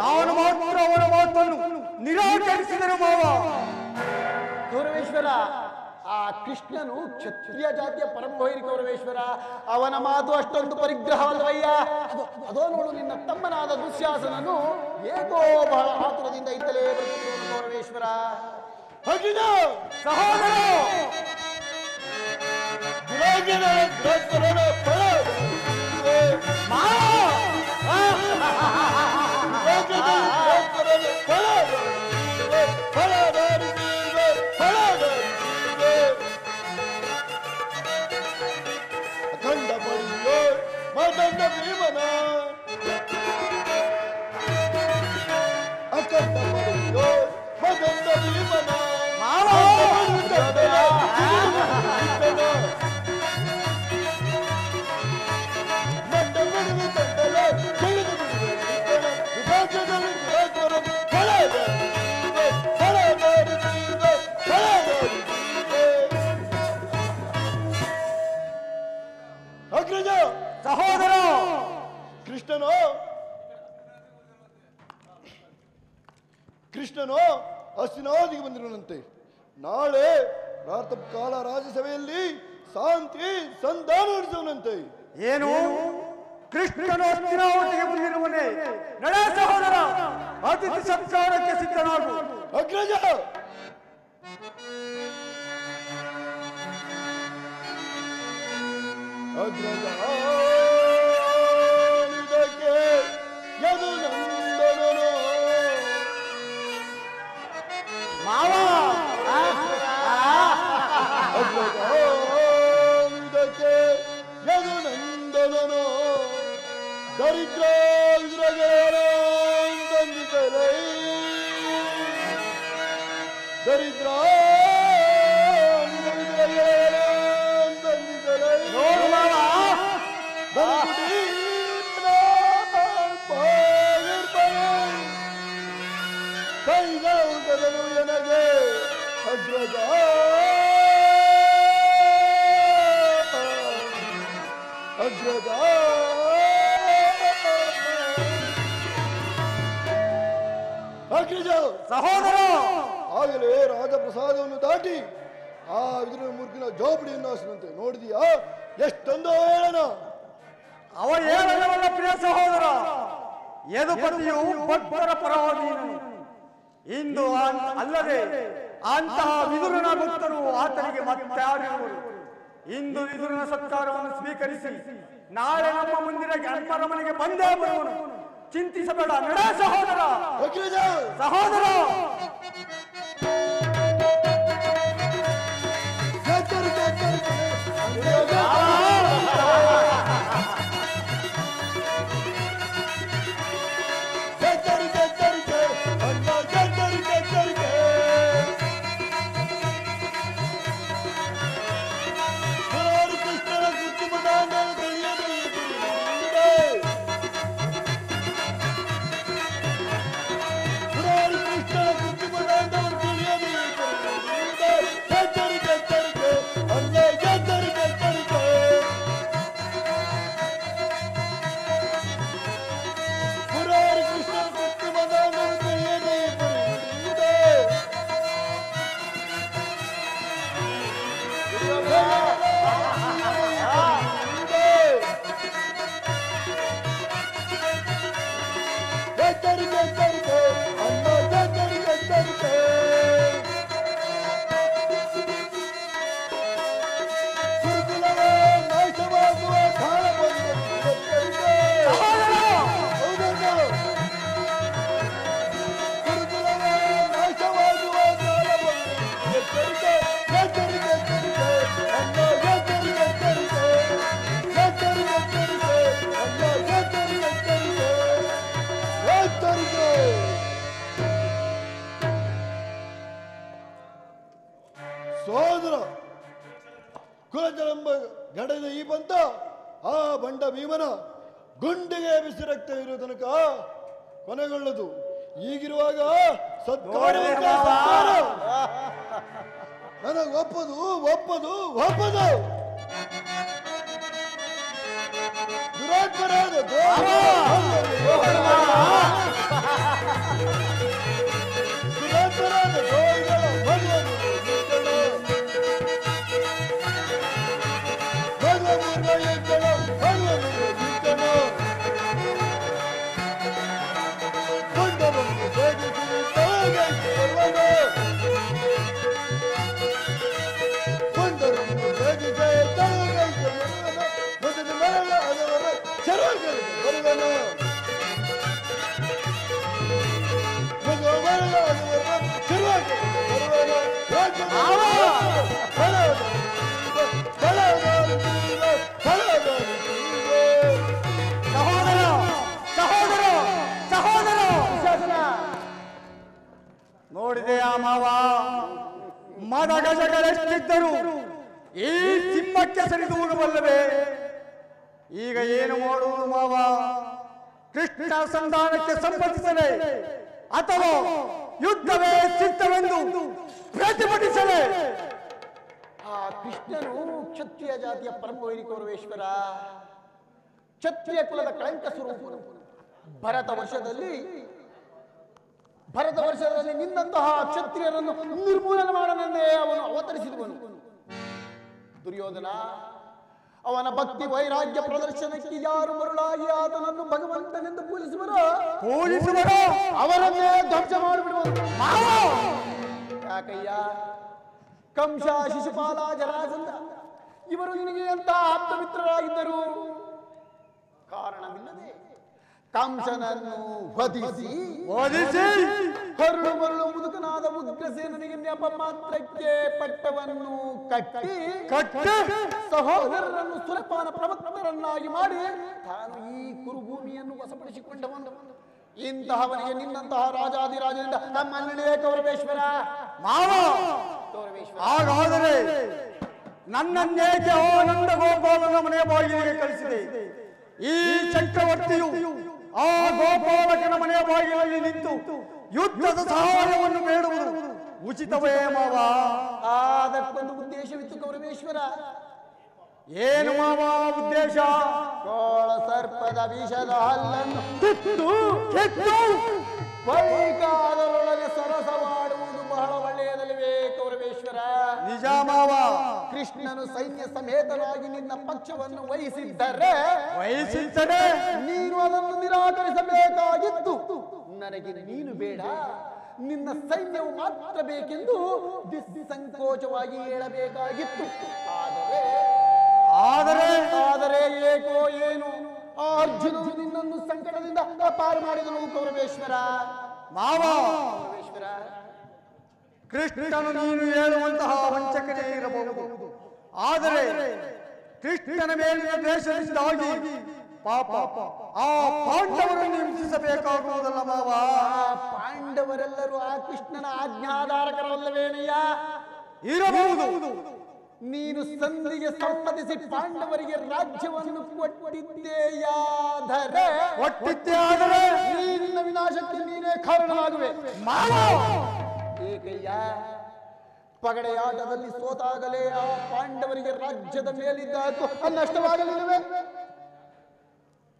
ನಾನು ಮಾತ್ರ ಅವರ ಮಾತನ್ನು ನಿರಾಕರಿಸಿದರು ಮಾವ. ಗೌರವೇಶ್ವರ, ಆ ಕೃಷ್ಣನು ಕ್ಷತ್ರಿಯ ಜಾತಿಯ ಪರಮಭೈರಿ ಗೌರವೇಶ್ವರ. ಅವನ ಮಾತು ಅಷ್ಟೊಂದು ಪರಿಗ್ರಹವಲ್ಲವಯ್ಯ. ಅದೋ ನೋಡು, ನಿನ್ನ ತಮ್ಮನಾದ ದುಶ್ಯಾಸನನು ಏಕೋ ಬಹಳ ಆತುರದಿಂದ ಇದ್ದಲೇ ಬರುತ್ತಿರುವುದು ಗೌರವೇಶ್ವರ. ಸಹೋದರ ಅಖಂಡ ಪಡಿಯೋ ಮದಂಡ ಭೀಮನ, ಅಖಂಡ ಪಡಿಯೋ ಮದಂಡ ಭೀಮನ ಅಗ್ರಜ ಸಹೋದರ ಕೃಷ್ಣನು ಹಸ್ತಿನಾದಿಗೆ ಬಂದಿರುವಂತೆ. ನಾಳೆ ಪ್ರಾತಃ ಕಾಲ ರಾಜಸಭೆಯಲ್ಲಿ ಶಾಂತಿ ಸಂಧಾನ ನಡೆಸುವನಂತೆ. ಏನು? ಕೃಷ್ಣನು ಹಸ್ತಿನಾವತಿಗೆ ಬಂದಿರುವನೇ? ನಡೆ ಸಹೋದರ, ಅತಿಥಿ ಸತ್ಕಾರಕ್ಕೆ ಸಿದ್ಧನಾಗು. ಅಗ್ರಜ ಇದಕ್ಕೆ ಯದು ನಂದನನು ಮಾವ ಇದಕ್ಕೆ ಯದು ನಂದನನು ದರಿದ್ರ ತಂದಿದ್ದಲೈ ದರಿದ್ರ ನನಗೆ ಅಗ್ರಜ ಅಗ್ರಜ ಅಗ್ರಜ ಸಹೋದರ, ಆಗಲೇ ರಾಜಪ್ರಸಾದವನ್ನು ದಾಟಿ ಆ ವಿದುರ ಮೂರ್ಖಿನ ಜೋಪಡಿಯನ್ನು ಹಾಸಿದಂತೆ ನೋಡಿದೀಯಾ? ಎಷ್ಟೊಂದು ಹೇಳನ ಅವ ಹೇಳವಲ್ಲ ಪ್ರಿಯ ಸಹೋದರ. ಯದುಪತಿಯು ಭಕ್ತರ ಪರವಾದೀನನು. ಇಂದು ಅಲ್ಲದೆ ಅಂತಹ ವಿದುರನ ಭಕ್ತರು ಆತನಿಗೆ ಮತ್ತೆ ಯಾರಿರುವರು? ಇಂದು ವಿದುರನ ಸತ್ಕಾರವನ್ನು ಸ್ವೀಕರಿಸಿ ನಾಳೆ ನಮ್ಮ ಮುಂದಿನ ಅರಮನೆಗೆ ಬಂದೇ ಬರುವನು. ಚಿಂತಿಸಬೇಡ, ನಡೆ ಸಹೋದರ. ಸಹೋದರ ಸಹೋದರ ಕುಲಜರೆಂಬ ಗಡದ ಈ ಬಂತ ಆ ಬಂಡ ಭೀಮನ ಗುಂಡಿಗೆ ಬಿಸಿ ರಕ್ತ ಇರುವ ತನಕ ಕೊನೆಗೊಳ್ಳದು. ಈಗಿರುವಾಗ ನನಗೆ ಒಪ್ಪದು ಒಪ್ಪದು ಒಪ್ಪದು ದುರಾತ್ಮರಾದ ದ್ರೋಹಿಗಳ ನೋಡಿದೆಯ ಮಾವ, ಮದ ಗಜಗಳೆಷ್ಟಿದ್ದರು ಈ ಸಿಂಹಕ್ಕೆ ಸರಿದು ಹೋಗಬಲ್ಲವೇ? ಈಗ ಏನು ಮಾಡುವುದು ಮಾವ? ಕೃಷ್ಣ ಸಂಧಾನಕ್ಕೆ ಸಂಬಂಧಿಸಲೇ ಅಥವಾ ಯುದ್ಧವೇ ಸಿದ್ಧವೆಂದು ಪ್ರತಿಭಟಿಸಲೇ? ಆ ಕೃಷ್ಣನು ಕ್ಷತ್ರಿಯ ಜಾತಿಯ ಪರಮವೈರಿ ಕೌರವೇಶ್ವರ, ಕ್ಷತ್ರಿಯ ಕುಲದ ಕಳಂಕ ಸ್ವರೂಪನು. ಭರತ ವರ್ಷದಲ್ಲಿ ನಿನ್ನಂತಹ ಕ್ಷತ್ರಿಯರನ್ನು ನಿರ್ಮೂಲನೆ ಮಾಡನೆಂದೇ ಅವನು ಅವತರಿಸಿದವನು. ದುರ್ಯೋಧನ ಅವನ ಭಕ್ತಿ ವೈರಾಗ್ಯ ಪ್ರದರ್ಶನಕ್ಕೆ ಯಾರು ಮರುಳಾಗಿ ಆತನನ್ನು ಭಗವಂತನೆಂದು ಪೂಜಿಸುವರೋ ಅವರನ್ನೇ ಧ್ವಂಸ ಮಾಡಿಬಿಡುವರು. ಯಾಕಯ್ಯ? ಕಂಸ, ಶಿಶುಪಾಲ, ಜರಾಸಂಧ ಇವರು ನಿನಗೆ ಅಂತ ಆಪ್ತ ಮಿತ್ರರಾಗಿದ್ದರು. ಕಾರಣವಿಲ್ಲದೆ ಕಂಸನನ್ನು ವಧಿಸಿ ಹರಳು ಮರಳು ಮುದುಕನಾದ ಉಗ್ರಸೇನನಿಗೆ ನೆಪ ಮಾತ್ರಕ್ಕೆ ಪಟ್ಟವನ್ನು ಕಟ್ಟಿ ಸಹೋದರರನ್ನು ಸುಲಪಾನ ಪ್ರವಕ್ತರನ್ನಾಗಿ ಮಾಡಿ ತಾನು ಈ ಕುರುಭೂಮಿಯನ್ನು ವಶಪಡಿಸಿಕೊಂಡವನು. ಇಂತಹವನಿಗೆ ನಿನ್ನಂತಹ ರಾಜಾದಿರಾಜನಿಂದ ನಮ್ಮನ್ನೇ ಕೌರವೇಶ್ವರ ಹಾಗಾದರೆ ನನ್ನನ್ನೇಕೆ ಆನಂದ ಗೋಪಾಲನ ಮನೆಯ ಬಾಗಿಲಿಗೆ ಕಳಿಸಿದೆ? ಈ ಚಕ್ರವರ್ತಿಯು ಆ ಗೋಪಾಲಕನ ಮನೆಯ ಬಾಗಿಲಲ್ಲಿ ನಿಂತು ಯುದ್ಧದ ಸಹಾಯವನ್ನು ಬೇಡುವುದು ಉಚಿತವೇ ಮಾವ? ಅದಕ್ಕೊಂದು ಉದ್ದೇಶವಿತ್ತು ಕೌರವೇಶ್ವರ. ಏನು ಮಾವ ಉದ್ದೇಶ? ಕೋಳ ಸರ್ಪದ ವಿಷದ ಹಲ್ಲನ್ನು ಬಳಿಕಾದರೊಳಗೆ ಸರಸವಾಡುವುದು ಬಹಳ ಒಳ್ಳೆಯದಲ್ಲವೇ ಕೌರವೇಶ್ವರ? ನಿಜ ಮಾವ. ಕೃಷ್ಣನು ಸೈನ್ಯ ಸಮೇತನಾಗಿ ನಿನ್ನ ಪಕ್ಷವನ್ನು ವಹಿಸಿದ್ದರೆ ನೀನು ಅದನ್ನು ನಿರಾಕರಿಸಬೇಕಾಗಿತ್ತು. ನನಗೆ ನೀನು ಬೇಡ, ನಿನ್ನ ಸೈನ್ಯವು ಮಾತ್ರ ಬೇಕೆಂದು ಸಂಕೋಚವಾಗಿ ಹೇಳಬೇಕಾಗಿತ್ತು. ಆದರೆ ಏಕೋ ಏನು ಅರ್ಜುನನು ನಿನ್ನನ್ನು ಸಂಕಟದಿಂದ ಪಾರು ಮಾಡಿದನು ಕೌರವೇಶ್ವರ. ಕೌರವೇಶ್ವರ, ಕೃಷ್ಣನು ನೀನು ಹೇಳುವಂತಹ ವಂಚಕನೇ ಇರಬಹುದು, ಆದರೆ ಕೃಷ್ಣನ ಮೇಲಿನ ದ್ವೇಷದಿಂದಾಗಿ ಪಾಪ ಆ ಪಾಂಡವರನ್ನು ಹಿಂಸಿಸಬೇಕಾಗುವುದಲ್ಲ ಮಾವ. ಪಾಂಡವರೆಲ್ಲರೂ ಆ ಕೃಷ್ಣನ ಆಜ್ಞಾಧಾರಕರಲ್ಲವೇನಯ್ಯ? ಇರಬಹುದು. ನೀನು ಸಂಧಿಗೆ ಸಮ್ಮತಿಸಿ ಪಾಂಡವರಿಗೆ ರಾಜ್ಯವನ್ನು ಕೊಟ್ಟಿದ್ದೆಯಾದರೆ ನಿನ್ನ ವಿನಾಶಕ್ಕೆ ನೀನೇ ಕಾರಣವಾಗುವೆ. ಏಕಯ್ಯ, ಪಗಡೆಯಾಟದಲ್ಲಿ ಸೋತಾಗಲೇ ಆ ಪಾಂಡವರಿಗೆ ರಾಜ್ಯದ ಮೇಲಿದ್ದ ನಷ್ಟವಾಗಲಿಲ್ಲವೇ?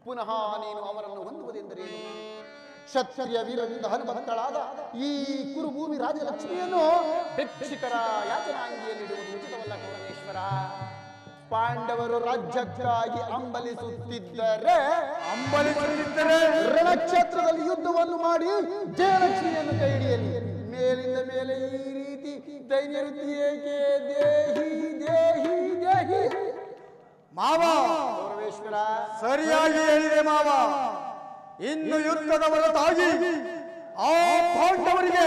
ಪುನಃ ನೀನು ಅವರನ್ನು ಹೊಂದುವುದೆಂದರೇನು? ಕ್ಷತ್ರಿಯ ವೀರರಿಂದ ಹನುಮಂತಳಾದ ಈ ಕುರುಭೂಮಿ ರಾಜಲಕ್ಷ್ಮಿಯನ್ನು ಭಿಕ್ಷುಕರ ಯಾಚನಾಂಗಿಯಲ್ಲಿಡುವುದು ಉಚಿತವಲ್ಲ ಕೌರವೇಶ್ವರ. ಪಾಂಡವರು ರಾಜ್ಯಕ್ಕಾಗಿ ಅಂಬಲಿಸುತ್ತಿದ್ದರೆ ರಣಕ್ಷೇತ್ರದಲ್ಲಿ ಯುದ್ಧವನ್ನು ಮಾಡಿ ಜಯಲಕ್ಷ್ಮಿಯನ್ನು ಕೈ ಹಿಡಿಯಲಿ. ಮೇಲಿಂದ ಮೇಲೆ ಈ ರೀತಿ ದೈನ್ಯ ವೃತ್ತಿ ಏಕೆ? ದೇಹಿ ದೇಹಿ ದೇಹಿ ಮಾವ. ಕೌರವೇಶ್ವರ, ಸರಿಯಾಗಿ ಹೇಳಿದೆ ಮಾವ. ಇನ್ನು ಯುದ್ಧದ ಹೊರತಾಗಿ ಆ ಪಾಂಡವರಿಗೆ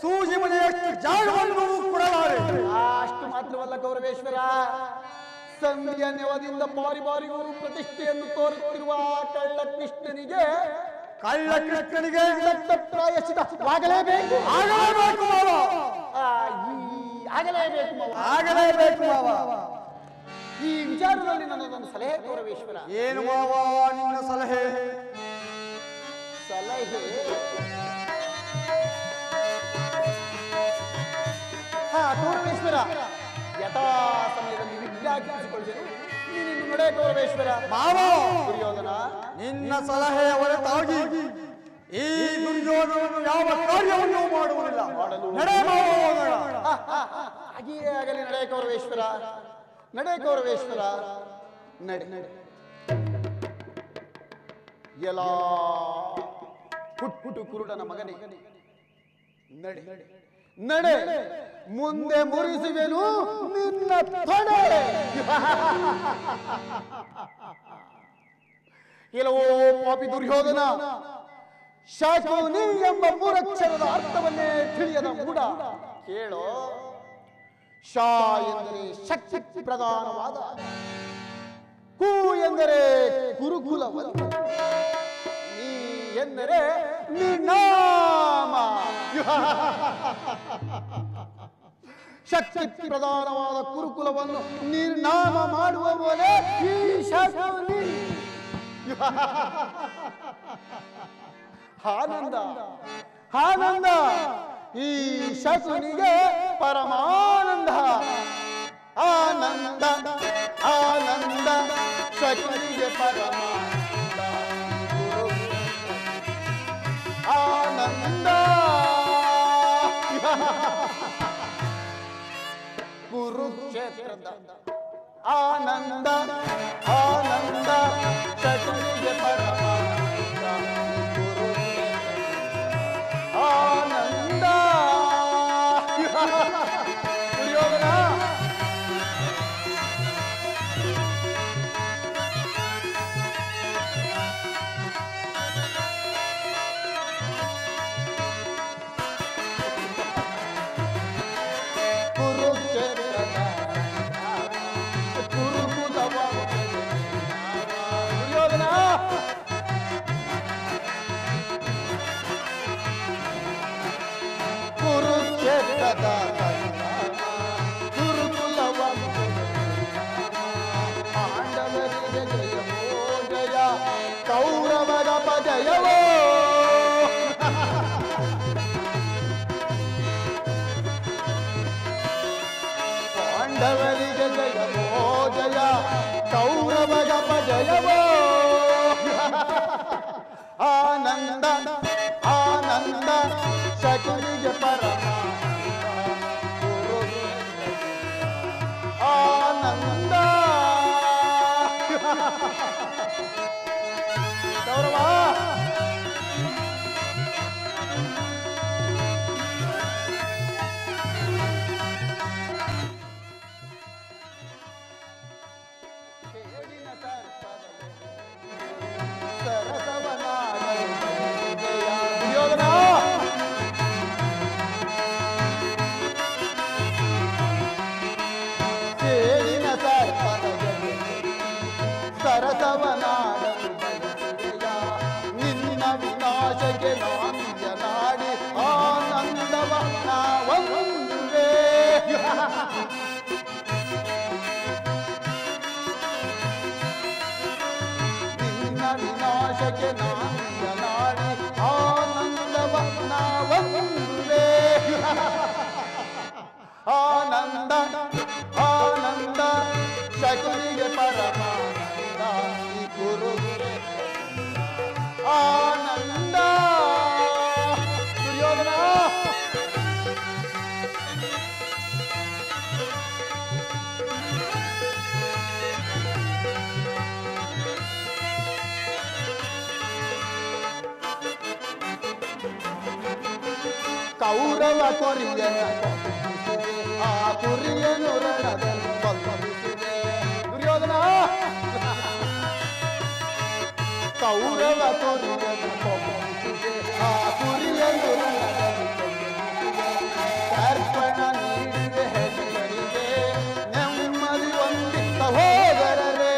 ಸೂಜಿ ಮನೆಯಷ್ಟು ಜಾಗವನ್ನು ಕೊಡಲಾರೆ. ಅಷ್ಟು ಮಾತ್ರವಲ್ಲ ಕೌರವೇಶ್ವರ, ಸಂಧಿಯ ನೆವದಿಂದ ಬಾರಿ ಬಾರಿಗೂ ಪ್ರತಿಷ್ಠೆಯನ್ನು ತೋರುತ್ತಿರುವ ಕಳ್ಳ ಕೃಷ್ಣನಿಗೆ ಪ್ರಾಯಶ್ಚಿತ್ತವಾಗಲೇಬೇಕು. ಆಗಲೇಬೇಕು ಮಾವ. ಈ ವಿಚಾರದಲ್ಲಿ ನನ್ನದೊಂದು ಸಲಹೆ ಕೌರವೇಶ್ವರ. ಏನು ಮಾವ ನಿನ್ನ ಸಲಹೆ? ಸಲಹೆ ನನಗೆ ಕೌರವೇಶ್ವರ ಯಥಾ ಸಮಯದಲ್ಲಿ ವಿದ್ಯಾಗಿಸಿಕೊಳ್ಳುತ್ತೇನೆ. ನೀನಿನ್ನು ನಡೆ ಕೌರವೇಶ್ವರ. ದುರ್ಯೋಧನ, ನಿನ್ನ ಸಲಹೆಯ ಹೊರತಾಗಿ ಈ ದುರ್ಯೋಧನನು ಯಾವ ಕಾರ್ಯವನ್ನು ಮಾಡುವುದಿಲ್ಲ. ನಡೆ ಹೋಗೋಣ. ಹಾಗೆಯೇ ಆಗಲಿ. ನಡೆ ಕೌರವೇಶ್ವರ, ನಡೆ ಕೌರವೇಶ್ವರ, ನಡೆ. ಎಲ್ಲ ಹುಟ್ಟು ಕುರುಡನ ಮಗನೇ, ನಡೆ ನಡೆ, ಮುಂದೆ ಮುರಿಸುವೆನು ನಿನ್ನ ತೊಡೆ. ಕೆಲವೋ ಪಾಪಿ ದುರ್ಯೋಧನ, ಶಾಕುನಿ ಎಂಬ ಮೂರಕ್ಷರದ ಅರ್ಥವನ್ನೇ ತಿಳಿಯದ ಮೂಡ, ಕೇಳೋ. ಶಾ ಎಂದರೆ ಶಕ್ತಿ ಪ್ರಧಾನವಾದ, ಕು ಎಂದರೆ ಗುರುಕುಲವನ್ನು, ನೀ ಎಂದರೆ ನಿನಾಮ. ಶಕ್ತಿ ಪ್ರಧಾನವಾದ ಕುರುಕುಲವನ್ನು ನಿರ್ನಾಮ ಮಾಡುವವನೇ ಈ ಶಾಕುನಿ. ಆನಂದ ಆನಂದ, ಈ ಶಕುನಿಗೆ ಪರಮಾನಂದ. ಆನಂದ ಆನಂದ, ಶಕುನಿಗೆ ಪರಮಾನಂದ. ಆನಂದ ಕುರುಕ್ಷೇತ್ರದ ಆನಂದ ಆನಂದ, ಶಕುನಿಗೆ ಪರಮಾನಂದ. ಆನಂದ ದುರ್ಯೋಧನ, ಕುರುಕ್ಷೇತ್ರದ ಕುರುಕುಲವ ದುರ್ಯೋಧನ, ಕುರುಕ್ಷೇತ್ರದ ಗುರುಕುಲವ ಪಾಂಡವರಿಗೆ ಜಯವೋ ಜಯ, ಕೌರವರ ಪಜಯವೋ. ಪಾಂಡವರಿಗೆ ಜಯವೋ ಜಯ, ಕೌರವರ ಪಜಯವೋ. ಆನಂದ ಆನಂದ, ಶಕುನಿಗೆ ಪರಮಾನಂದ. ಆನಂದ ಕೌರವ, ದುರ್ಯೋಧನ, ಸೇರಿನ ಸರ್ಪದ ಸರಸವನಾಡಲು ಬಯಸುವೆಯ, ನಿನ್ನ ವಿನಾಶಕ್ಕೆ ನಾಂದ್ಯನಾಡಿ ಆನಂದವ ನಾವಂದುವೆ. ನಿನ್ನ ವಿನಾಶಕ್ಕೆ ನಾಂದ್ಯನಾಡಿ ಆನಂದವ ನಾವಂದುವೆ. ಆನಂದ ಆನಂದ, ಶಕುನಿಗೆ ಪರಮಾನಂದ. ಈ ಕುರುಕ್ಷೇತ್ರ ಆನಂದ ದುರ್ಯೋಧನ, ಕೌರವ ಕೊರಿಯನ ಆ ಕುರಿಯನು ರಣದಲ್ಲಿ ಕೊಲ್ಲಿಸುವೆ. ದುರ್ಯೋಧನ, ಕೌರವ ಕೊರಿಯನು ಕೊಲ್ಲಿಸುವೆ, ಆ ಕುರಿಯನು ರಣದಲ್ಲಿ ಕೊಲ್ಲಿಸುವೆ. ಅರ್ಪಣ ನೀಡಿವೆ ಹೆಸರಿಗೆ, ನೆಮ್ಮದಿ ಹೊಂದಿದ ಹೋಗರರೆ.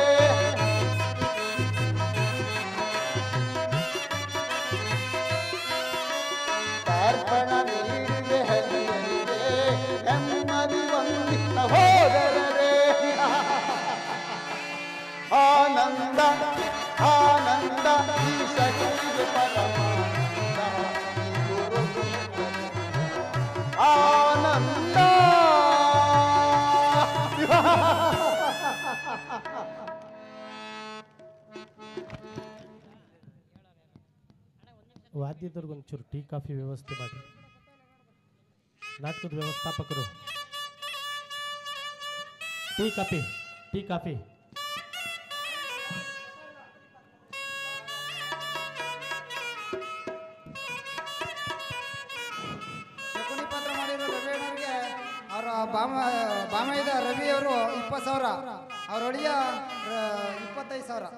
ಅರ್ಪಣ ನೀಡಿವೆ ಹೆಸರಿಗೆ, ನೆಮ್ಮದಿ ಹೊಂದಿದ ಹೋಗರರೆ. ಆನಂದ ಆನಂದ, ಈ ಶಕ್ತಿ ವಾದ್ಯದವ್ರಿಗೊಂಚೂರು ಟೀ ಕಾಫಿ ವ್ಯವಸ್ಥೆ ಮಾಡಿ. ನಾಟಕದ ವ್ಯವಸ್ಥಾಪಕರು ಟೀ ಕಾಫಿ ಶಕುನಿ ಪಾತ್ರ ಮಾಡಿರೋ ರವಿ ಅಣ್ಣವ್ರಿಗೆ ಅವರ ಬಾಮೈದ ರವಿ ಅವರು 20,000, ಅವ್ರ ಒಳಿಯ 25,000.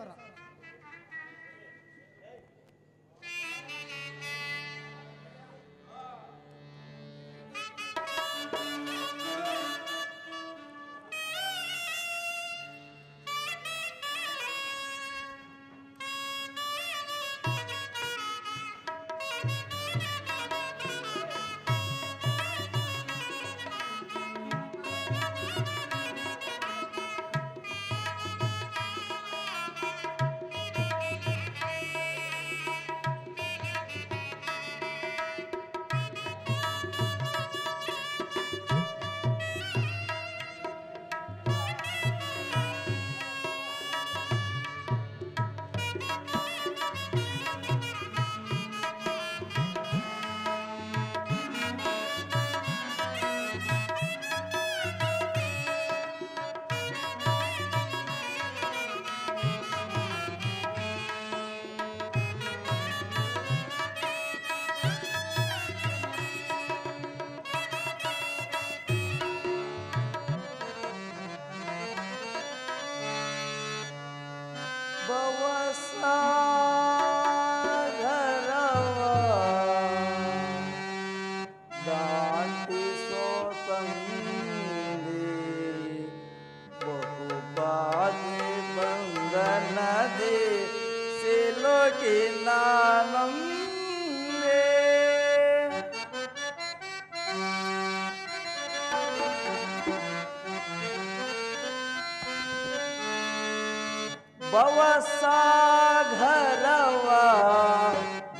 ಭವಸಾಗರವ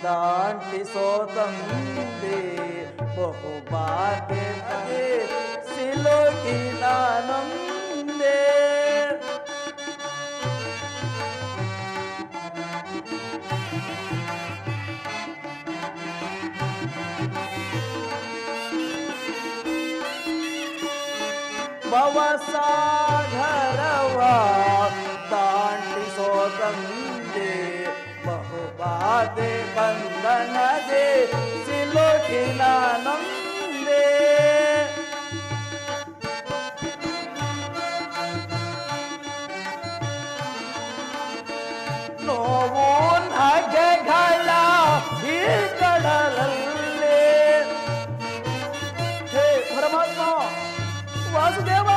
ದಾಟಿಸೋ ತಂದೆ ಬಹುಬಾಧೆ ಸಿಲೋಗಿ ನಾನೊಂದೇ ಭವಸಾಗರವ ದಾಟಿಸೋ ತಂದೆ ಬಹುಬಾಧೆ ಬಂಧನದೆ ಸಿಲೋಗಿ ನಾನೊಂದೇ ನೋವು ನಗೆಗಳ ಈ ಕಡಲಲ್ಲೇ ಹೇ ಪರಮಾತ್ಮ ವಾಸುದೇವ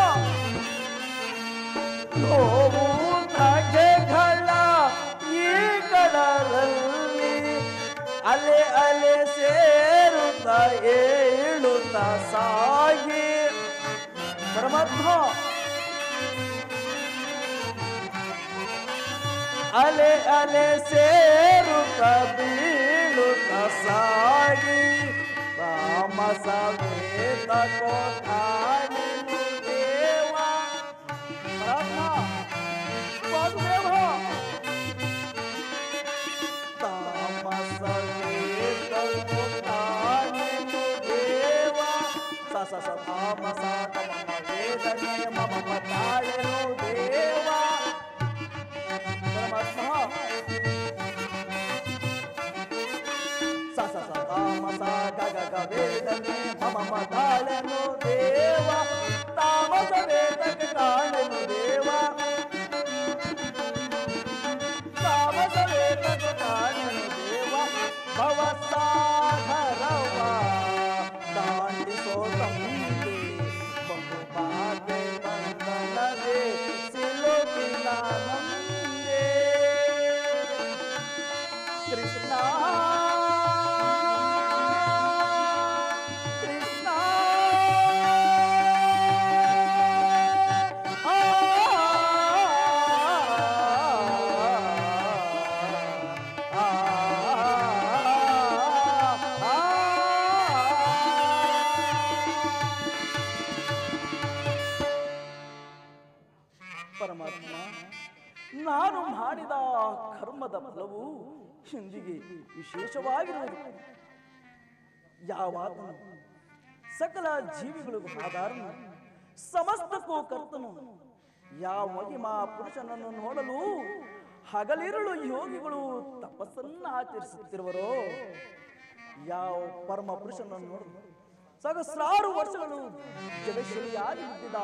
ನೋವು ನಗೆಗಳ ಈ ಕಡಲಲ್ಲಿ ಅಲೆ ಅಲೆ ಸೇರುತ್ತ ಏಳುತ್ತ ಸಾಗಿ ಪರಮಾತ್ಮ ಅಲೆ ಅಲೆ ಸೇರುತ್ತ ಬೀಳುತ್ತ ಸಾಗಿ ರಾಮ ಸಮೇತ ಕೋಠಾಣಿನು ದೇವ ಪರಮಾತ್ಮ ವಾಸುದೇವ ತಾಮಸಮೇತ ಕೋಠಾಣಿನು ದೇವ ಸ ತಾಮಸ ಮಮ ವೇದನೆ ಮಮ ತಾಳೆನು ದೇವ ಪರಮಾತ್ಮ ಸ ತಾಮಸ ಗಗ ವೇದನೆ ಮಮ ತಾಳೆನು ದೇವ ತಾಮಸ ವೇದಕ್ಕೆ ತಾಳೆನು ದೇವ ತಾಮಸ ವೇದಕ್ಕೆ ತಾಳೆನು ದೇವ ಭವಸಾಗರವ ದಾಟಿಸೋ ತಂದೆ ಬಹುಬಾಧೆ ಬಂಧನದೆ ಸಿಲುಕಿ ನಾನೊಂದೇ ಕೃಷ್ಣ ಕೃಷ್ಣ ಪರಮಾತ್ಮ, ನಾನು ಮಾಡಿದ ಕರ್ಮದ ಫಲವು ಇಂದಿಗೆ ವಿಶೇಷವಾಗಿರುವುದು. ಯಾವಾತನು ಸಕಲ ಜೀವಿಗಳಿಗೂ ಆಧಾರನು, ಸಮಸ್ತಕ್ಕೂ ಕರ್ತನು, ಯಾವ ಮಹಿಮಾ ಪುರುಷನನ್ನು ನೋಡಲು ಹಗಲಿರುಳು ಯೋಗಿಗಳು ತಪಸ್ಸನ್ನು ಆಚರಿಸುತ್ತಿರುವರೋ, ಯಾವ ಪರಮ ಪುರುಷನನ್ನು ನೋಡಲು ಸಹಸ್ರಾರು ವರ್ಷಗಳು ಜಗಶಿಲೆಯಾಗಿ ಬಿದ್ದಿದ್ದ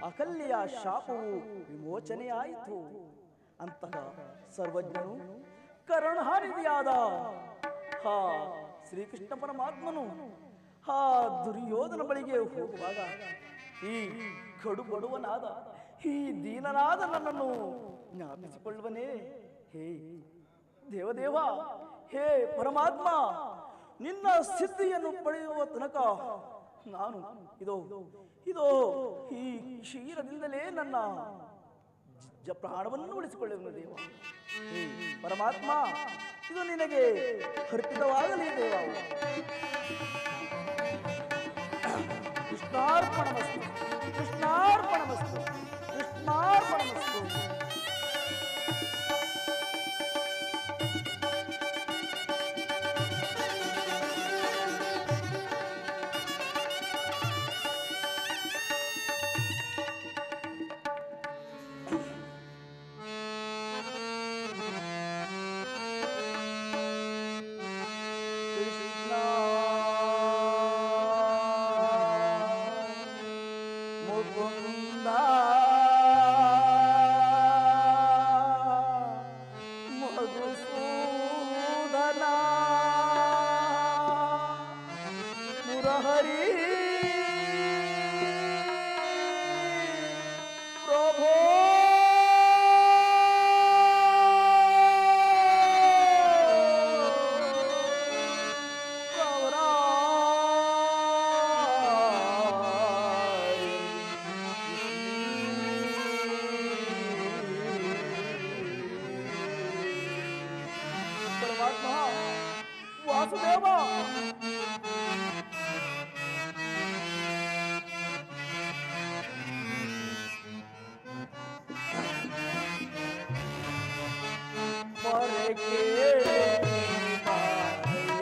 ಅಕಲ್ಯ ಶಾಪವು ವಿಮೋಚನೆಯಾಯಿತು. ಅಂತಹ ಸರ್ವಜ್ಞನು ಕರುಣಾನಿಧಿಯಾದ ಆ ಶ್ರೀಕೃಷ್ಣ ಪರಮಾತ್ಮನು ಆ ದುರ್ಯೋಧನ ಬಳಿಗೆ ಹೋಗುವಾಗ ಈ ಕಡು ಬಡುವನಾದ ಈ ದೀನನಾದ ನನ್ನನ್ನು ಜ್ಞಾಪಿಸಿಕೊಳ್ಳುವನೇ. ಹೇ ದೇವದೇವ, ಹೇ ಪರಮಾತ್ಮ, ನಿನ್ನ ಸಿದ್ಧಿಯನ್ನು ಪಡೆಯುವ ತನಕ ನಾನು ಇದೋ ಈ ಕ್ಷೀರದಿಂದಲೇ ನನ್ನ ಪ್ರಾಣವನ್ನು ಉಳಿಸಿಕೊಳ್ಳುವನು ದೇವ. ಹೇ ಪರಮಾತ್ಮ, ಇದು ನಿನಗೆ ಅರ್ಪಿತವಾಗಲಿ ದೇವ. ಕೃಷ್ಣಾರ್ಪಣಮಸ್ತು, ಕೃಷ್ಣಾರ್ಪಣಮಸ್ತು, ಕೃಷ್ಣಾರ್ಪಣಮಸ್ತು. ಮರ ಕೇಳಿ ಬಾರಯ್ಯ.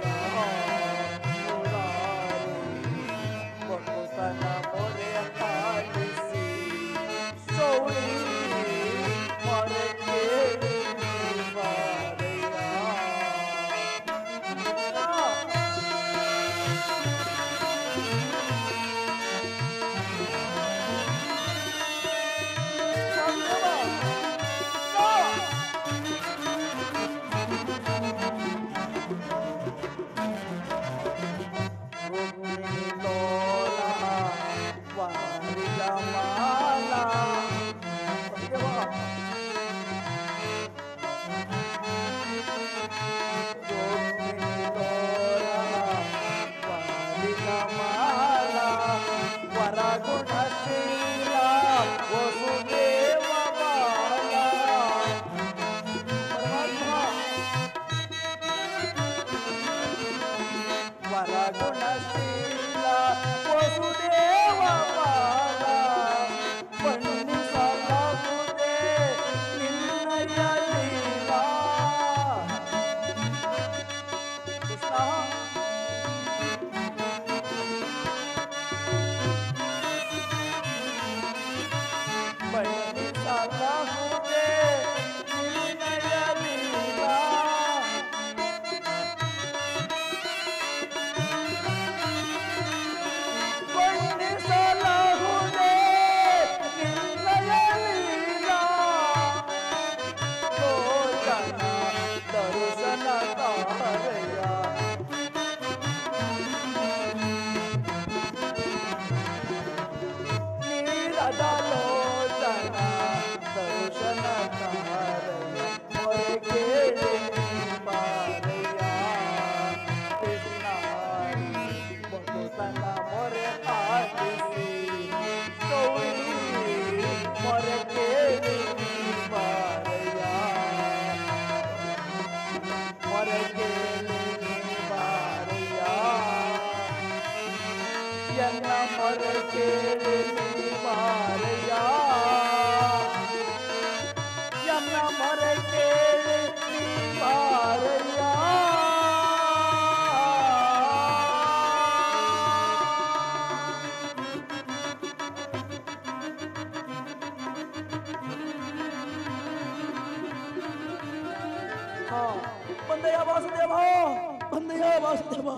ವಾಸುದೇವ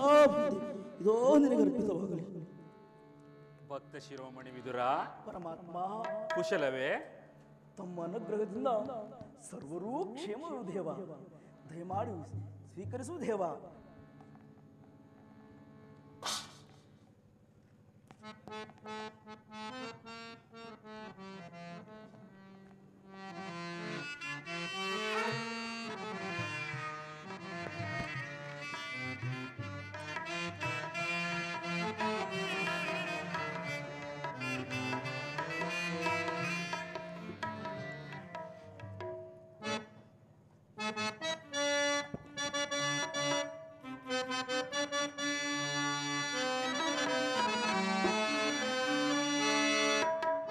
ಇದೋ ನಿನಗೆ ಅರ್ಪಿತವಾಗಲಿ. ಭಕ್ತ ಶಿರೋಮಣಿ ವಿದುರ, ಪರಮಾತ್ಮ ಕುಶಲವೇ? ತಮ್ಮ ಅನುಗ್ರಹದಿಂದ ಸರ್ವರೂ ಕ್ಷೇಮರು ದೇವ. ದಯಮಾಡಿ ಸ್ವೀಕರಿಸು ದೇವ.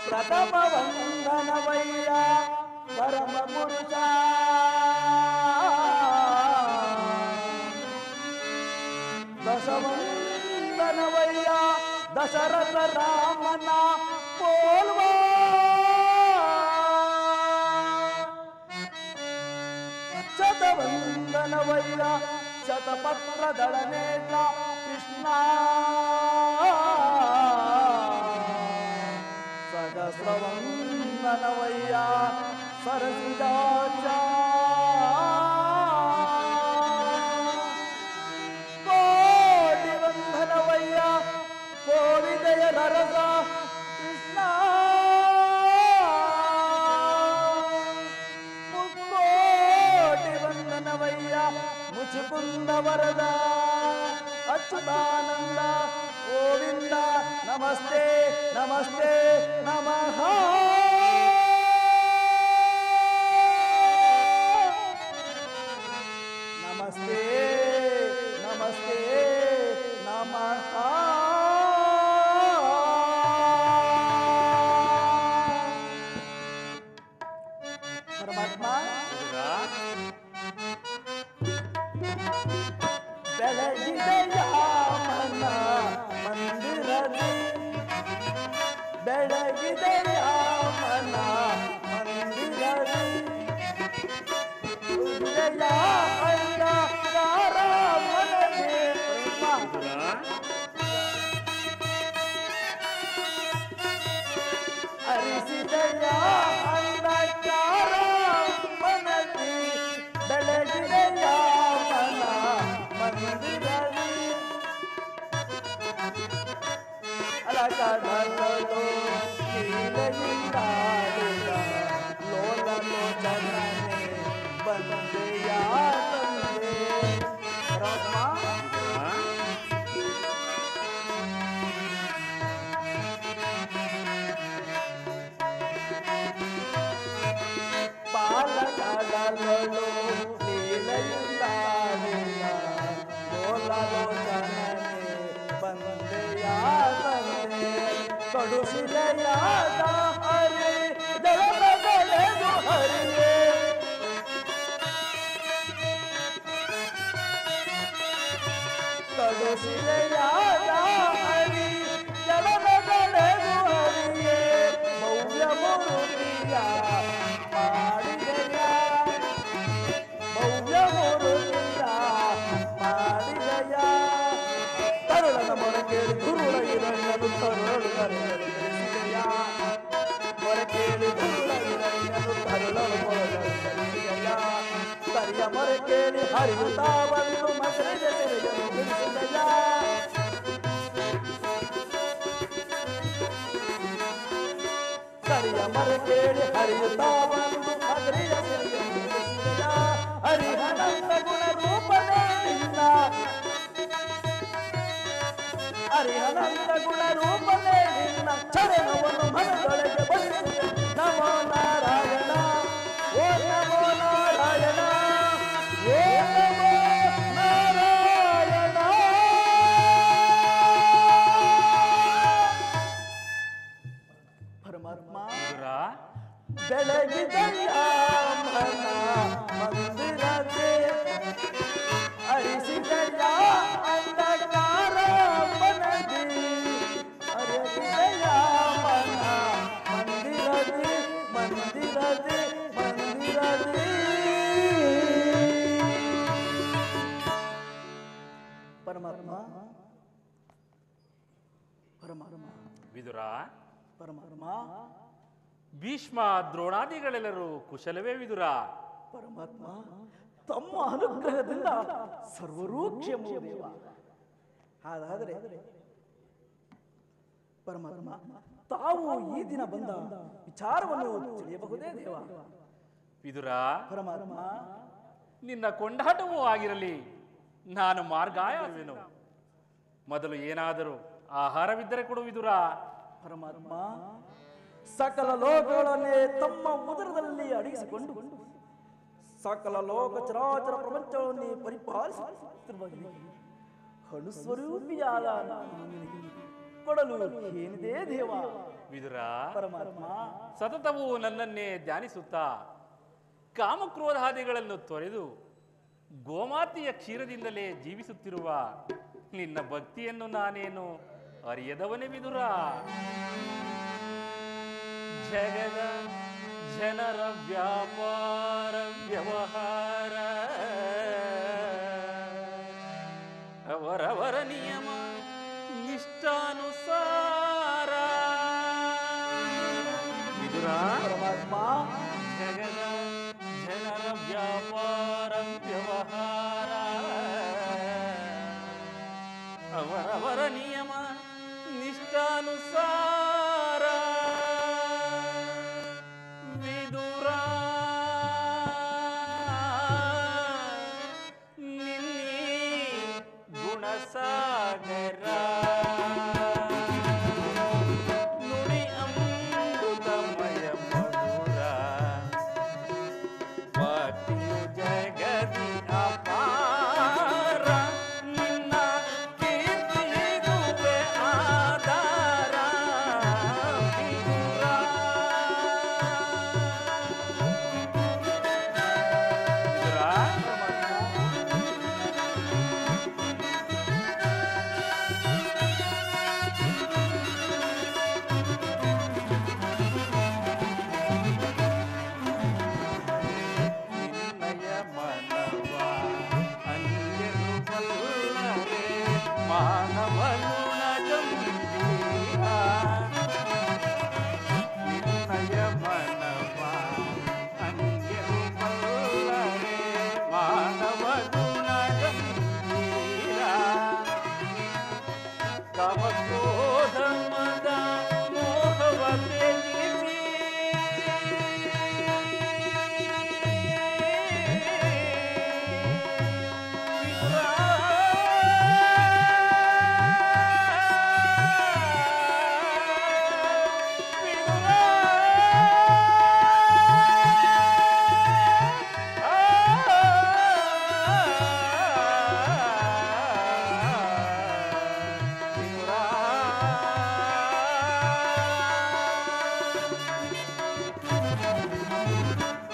ಪ್ರಥಮ ವಂದನವಯ್ಯ ಪರಮ ಪುರುಷ, ದಶವಂದನವಯ್ಯ ದಶರಥ ರಾಮನ ಪೋಲ್ವ, ಶತವಂದನವಯ್ಯ ಶತಪತ್ರದಳನೇತ ಕೃಷ್ಣ, ಸಹಸ್ರವಂದನವಯ್ಯ ಸರಸಿಜಾಚ, ಕೋಟಿ ವಂದನವಯ್ಯ ಕೋವಿದಯ ರರಸ ಕೃಷ್ಣ, ಮುಕ್ಕೋಟಿ ವಂದನವಯ್ಯ ಮುಚುಕುಂದ ವರದ ಅಚ್ಯುತಾನಂದ ಗೋವಿಂದ. ನಮಸ್ತೆ ನಮಸ್ತೆ ನಮಃ. ನಮಸ್ತೆ ನಮಸ್ತೆ ನಮಃ. ಪರಮಾತ್ಮ ಬೆಳಗಿದೆಯ ಮನ ಮಂದಿರದಿ, ಬೆಳಗಿದೆಯ ಮನ ಮಂದಿರದಿ, ಉದಯ ಅಂಧಕಾರ ಮನದಿ ಅರಿಸಿದೆಯ ಅಂಧಕಾರ ಮನದಿ, ಬೆಳಗಿದೆಯ ಮನ ಮಂದಿರದಿ, ಅಲಕಡಲೋ ನೀಲಗಿಂದಾಡಿದ ಲೋಲ ಲೋಚನನೆ ಬಂದೆಯ ತಂದೆ. ಬಾಲಕಡಲೋ ನೀಲಗಿಂದಾಡಿದ ಲೋಲ ಲೋಚನನೆ ಬಂದೆಯ ತಂದೆ. ಕಡುಶಿಲೆಯಾದ ಹರಿ ಜಲದಲೆದು ಹರಿಯೇ, ಕಡುಶಿಲೆಯಾದ ಹರಿ ಜಲದಲೆದು ಹರಿಯೇ, ಭವ್ಯ ಮೂರ್ತಿಯ ಮಾಡಿದೆಯ, ಭವ್ಯ ಮೂರ್ತಿಯ ಮಾಡಿದೆಯ. ತರುಳನ ಮೊರಕೇಳಿ ಗುರುಳಗಿರಣ್ಣನು ತರುಳನು ಕರೆಯಲಿದೆಯ, ಮೊರಕೇಳಿ ಗುರುಳಗಿರಣ್ಣನು ತರುಳನು ಮೊರಕಲಿದೆಯ. ಕರಿಯ ಮೊರಕೇಳಿ ಹರಿಯುತ್ತಾ ಬಂದು ಮಸರಿದ ಸೆರೆಯನ್ನು ಬಿಡಿಸಿದೆಯ. ಕರಿಯ ಮೊರಕೇಳಿ ಹರಿಯುತ್ತಾ ಬಂದು ಮಸರಿದ ಸೆರೆಯನ್ನು ಬಿಡಿಸಿದೆಯ. ಹರಿಹನಂದ ಗುಣ ರೂಪನೇ ನಿನ್ನ, ಹರಿಹನಂದ ಗುಣ ರೂಪನೇ ನಿನ್ನ ಚರಣವನ್ನು ಮನದೊಳಗೆ ಬಲಿಸಿದೆ. ನಮೋ ನಾರಾಯಣ, ಓ ನಮೋ ನಾರಾಯಣ, ಓ ನಮೋ ನಾರಾಯಣ. ಪರಮಾತ್ಮ ಬೆಳಗಿದೆಯ ಮನ ಮಂದಿರದೆ, ಅರಿಸಿದೆಯ ಅಂಧಕಾರ ಮನದಿ, ಅರಿಸಿದೆಯ ಮನ ಮಂದಿರದಿ ಮಂದಿರದಿ ಮಂದಿರದಿ. ಪರಮಾತ್ಮ ಪರಮಾತ್ಮ ವಿದುರ, ಪರಮಾತ್ಮ ಭೀಷ್ಮ ದ್ರೋಣಾದಿಗಳೆಲ್ಲರೂ ಕುಶಲವೇ ವಿದುರ? ಪರಮಾತ್ಮ ತಮ್ಮ ಅನುಗ್ರಹದಿಂದ ಸರ್ವರೂ ಕ್ಷೇಮವೇ ದೇವ. ಹಾಗಾದರೆ ಪರಮಾತ್ಮ ತಾವು ಈ ದಿನ ಬಂದ ವಿಚಾರವನ್ನು ತಿಳಿಯಬಹುದೇ ದೇವ? ವಿದುರ, ಪರಮಾತ್ಮ ನಿನ್ನ ಕೊಂಡಾಟವೂ ಆಗಿರಲಿ, ನಾನು ಮಾರ್ಗಾಯವೇನು. ಮೊದಲು ಏನಾದರೂ ಆಹಾರವಿದ್ದರೆ ಕೊಡು ವಿದುರ. ಪರಮಾತ್ಮ ಸಕಲ ಲೋಕಗಳನ್ನೇ ತಮ್ಮ ಉದರದಲ್ಲಿ ಅಡಗಿಸಿಕೊಂಡು ಸಕಲ ಲೋಕ ಚರಾಚರ ಪ್ರಪಂಚವನ್ನೇ ಪರಿಪಾಲಿಸುತ್ತಿರುವ ಅಣುಸ್ವರೂಪಿಯಾದ ನಿನಗೆ ಕೊಡಲು ಏನಿದೆ ದೇವ? ವಿದುರ, ಪರಮಾತ್ಮ ಸತತವು ನನ್ನನ್ನೇ ಧ್ಯಾನಿಸುತ್ತಾ ಕಾಮಕ್ರೋಧಾದಿಗಳನ್ನು ತೊರೆದು ಗೋಮಾತೆಯ ಕ್ಷೀರದಿಂದಲೇ ಜೀವಿಸುತ್ತಿರುವ ನಿನ್ನ ಭಕ್ತಿಯನ್ನು ನಾನೇನು ಅರಿಯದವನೇ ವಿದುರ? ಜಗದ ಜನರ ವ್ಯಾಪಾರ ವ್ಯವಹಾರ ಅವರವರ ನಿಯಮ ನಿಷ್ಠಾನುಸಾರ ವಿದುರ, ಪರಮಾತ್ಮ ಜಗದ ಜನರ ವ್ಯಾಪಾರ ವ್ಯವಹಾರ ಅವರವರ ನಿಯಮ ನಿಷ್ಠಾನುಸಾರ ವಿದುರ, ನಿನ್ನಿ ಗುಣಸಾಗರ ನುಡಿ ಅಮೃತಮಯ ಮಧುರ ಭಕ್ತಿಯು ಜಗದಿ ಅಪಾರ ನಿನ್ನ ಕೀರ್ತಿದುವೆ ಆಧಾರ ವಿದುರ. ನಿನ್ನಯ ಮನವ ಅಂಜರು ಬಲ್ಲರೆ ಮಾನವ ಗುಣ ಗಂಭೀರ. ನಿನ್ನಯ ಮನವ ಅಂಜರು ಬಲ್ಲರೆ ಮಾನವ ಗುಣ ಗಂಭೀರ. ಕಾಮಕ್ರೋಧ ಮದ ಮೋಹವ ತ್ಯಜಿಸಿ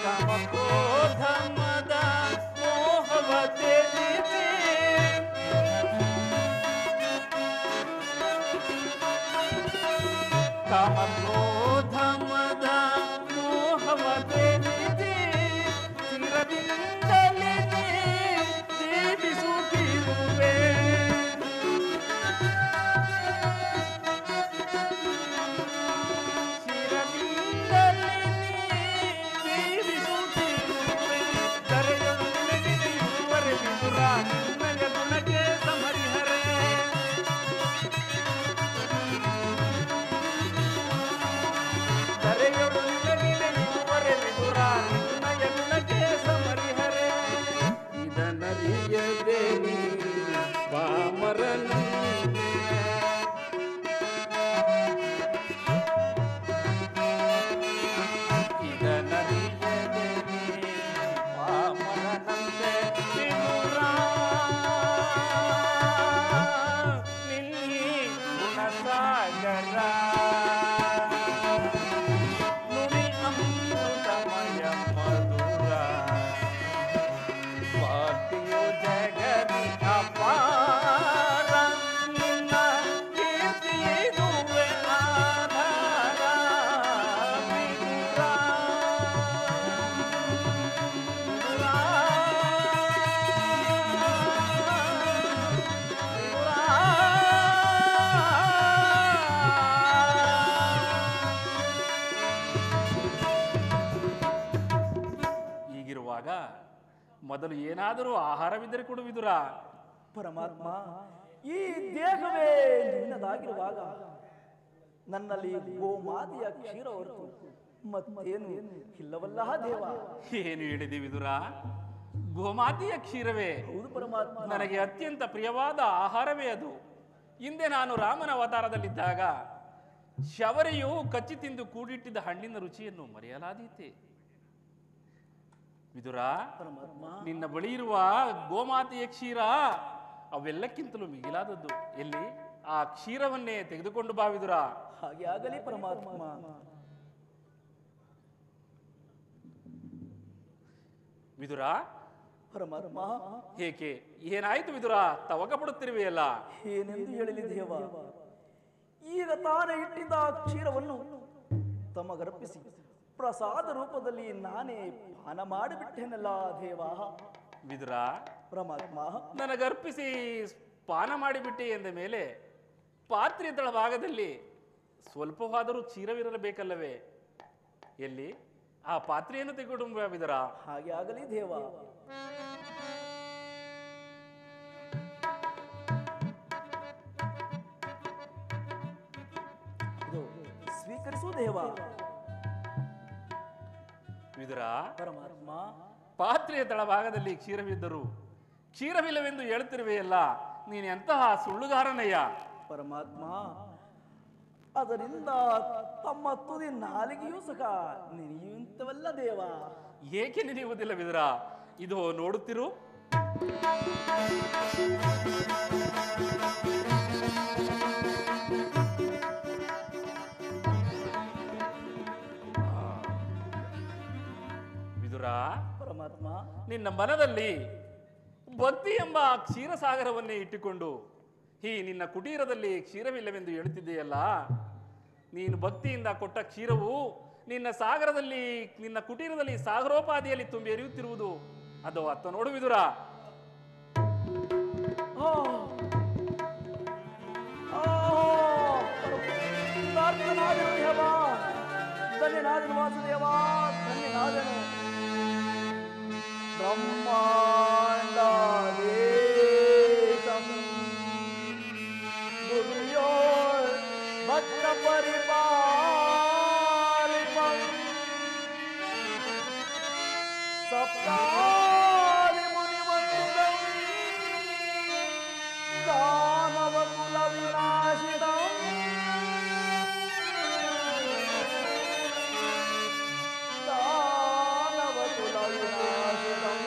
ಕಾಮಕ್ರೋಧ ಮದ ಮೋಹವ ತ್ಯಜಿಸಿ ಕಾಮಕ್ರೋಧ ಮದ ಮೋಹವ ತ್ಯಜಿಸಿ ಚಿರದಿಂದಲೇ ಜೀವಿಸುತ್ತಿರುವೆ. ಚಿರದಿಂದಲೇ ಜೀವಿಸುತ್ತಿರುವೆ. ಕರೆಯಲು ನಿನಗೆ ಇರುವರೆ ವಿದುರ ನಿನ್ನಯ ಗುಣಕ್ಕೆ ಸಮರಿಹರೆ. ಕರೆಯಲು ನಿನಗೆ ಇರುವರೆ ವಿದುರ ನಿನ್ನಯ ಗುಣಕ್ಕೆ ಸಮರಿಹರೆ. ಇದನರಿಯದೆ ನೀ ಪಾಮರನಂತೆ ಇದನರಿಯದೆ ನೀ ಪಾಮರನಂತೆ ವಿದುರ. ನಿನ್ನಿ ಗುಣಸಾಗರ ನುಡಿ ಅಮೃತಮಯ ಮಧುರ ಭಕ್ತಿಯು ಜಗದಿ ಅಪಾರ ಮೊದಲು ಏನಾದರೂ ಆಹಾರವಿದ್ದರೆ ಕೊಡು ವಿದುರ. ಪರಮಾತ್ಮ, ಈ ದೇಹವೇ ನಿನ್ನದಾಗಿರುವಾಗ ನನ್ನಲ್ಲಿ ಗೋಮಾತೆಯ ಕ್ಷೀರ ಹೊರತು ಮತ್ತೇನು ಇಲ್ಲವಲ್ಲ ದೇವ. ಏನು ಹೇಳಿದೆ ವಿದುರ? ಗೋಮಾತೆಯ ಕ್ಷೀರವೇ? ಹೌದು ಪರಮಾತ್ಮ. ನನಗೆ ಅತ್ಯಂತ ಪ್ರಿಯವಾದ ಆಹಾರವೇ ಅದು. ಹಿಂದೆ ನಾನು ರಾಮನ ಅವತಾರದಲ್ಲಿದ್ದಾಗ ಶಬರಿಯು ಕಚ್ಚಿ ತಿಂದು ಕೂಡಿಟ್ಟಿದ್ದ ಹಣ್ಣಿನ ರುಚಿಯನ್ನು ಮರೆಯಲಾದೀತೆ. ವಿದುರ, ನಿನ್ನ ಬಳಿ ಇರುವ ಗೋಮಾತೆಯ ಕ್ಷೀರ ಅವೆಲ್ಲಕ್ಕಿಂತಲೂ ಮಿಗಿಲಾದದ್ದು. ಎಲ್ಲಿ ಆ ಕ್ಷೀರವನ್ನೇ ತೆಗೆದುಕೊಂಡು ಬಾ ವಿದುರ. ಹಾಗೆ ಆಗಲಿ ಪರಮಾತ್ಮ. ವಿದುರ, ಪರಮಾತ್ಮ, ಏಕೆ ಏನಾಯ್ತು ವಿದುರ? ತವಕ ಪಡುತ್ತಿರುವೆಯಲ್ಲ. ಏನೆಂದು ಹೇಳಲಿ ದೇವ, ಈಗ ತಾನೇ ಇಟ್ಟಿದ್ದ ಕ್ಷೀರವನ್ನು ತಮಗರ್ಪಿಸಿ ಪ್ರಸಾದ ರೂಪದಲ್ಲಿ ನಾನೇ ಪಾನ ಮಾಡಿಬಿಟ್ಟೆನಲ್ಲ ದೇವ. ವಿದುರ, ಪರಮಾತ್ಮ, ನನಗರ್ಪಿಸಿ ಪಾನ ಮಾಡಿಬಿಟ್ಟೆ ಎಂದ ಮೇಲೆ ಪಾತ್ರೆ ತಳಭಾಗದಲ್ಲಿ ಸ್ವಲ್ಪವಾದರೂ ಕ್ಷೀರವಿರಬೇಕಲ್ಲವೇ? ಎಲ್ಲಿ ಆ ಪಾತ್ರೆಯನ್ನು ತೆಗೆದುಕೊಂಡು ವಿದುರ. ಹಾಗೆ ಆಗಲಿ ದೇವ. ಸ್ವೀಕರಿಸು ದೇವ. ವಿದುರ, ಪರಮಾತ್ಮ, ಪಾತ್ರೆಯ ತಳಭಾಗದಲ್ಲಿ ಕ್ಷೀರವಿದ್ದರು ಕ್ಷೀರವಿಲ್ಲವೆಂದು ಹೇಳುತ್ತಿರುವೆಯಲ್ಲ, ನೀನು ಎಂತಹ ಸುಳ್ಳುಗಾರನಯ್ಯ. ಪರಮಾತ್ಮ, ಅದರಿಂದ ತಮ್ಮ ತುದಿ ನಾಲಿಗೆಯೂ ಸಹ ನೆನೆಯುವಂತವಲ್ಲ ದೇವ. ಏಕೆ ನೆನೆಯುವುದಿಲ್ಲ ವಿದುರ? ಇದು ನೋಡುತ್ತಿರು. ವಿದುರ, ಪರಮಾತ್ಮ, ನಿನ್ನ ಮನದಲ್ಲಿ ಭಕ್ತಿ ಎಂಬ ಕ್ಷೀರಸಾಗರವನ್ನೇ ಇಟ್ಟುಕೊಂಡು ಈ ನಿನ್ನ ಕುಟೀರದಲ್ಲಿ ಕ್ಷೀರವಿಲ್ಲವೆಂದು ಹೇಳುತ್ತಿದ್ದೆಯಲ್ಲ, ನೀನು ಭಕ್ತಿಯಿಂದ ಕೊಟ್ಟ ಕ್ಷೀರವು ನಿನ್ನ ಕುಟೀರದಲ್ಲಿ ಸಾಗರೋಪಾದಿಯಲ್ಲಿ ತುಂಬಿ ಎರಿಯುತ್ತಿರುವುದು ಅದು ಅತ್ತ ನೋಡು ವಿದುರ. ಧನ್ಯನಾದನು ವಾಸುದೇವ, ಧನ್ಯನಾದನು. ಬ್ರಹ್ಮಾಂಡೇಶಂ ಗುರುಯೋ ಭಕ್ತ ಪರಿಪಾಲಿಪಂ ಸಪ್ತಾದಿ ಮುನಿವಂದಿತಂ ದಾನವ ಕುಲ ವಿನಾಶಿತಂ ದಾನವ ಕುಲ ವಿನಾಶಿತಂ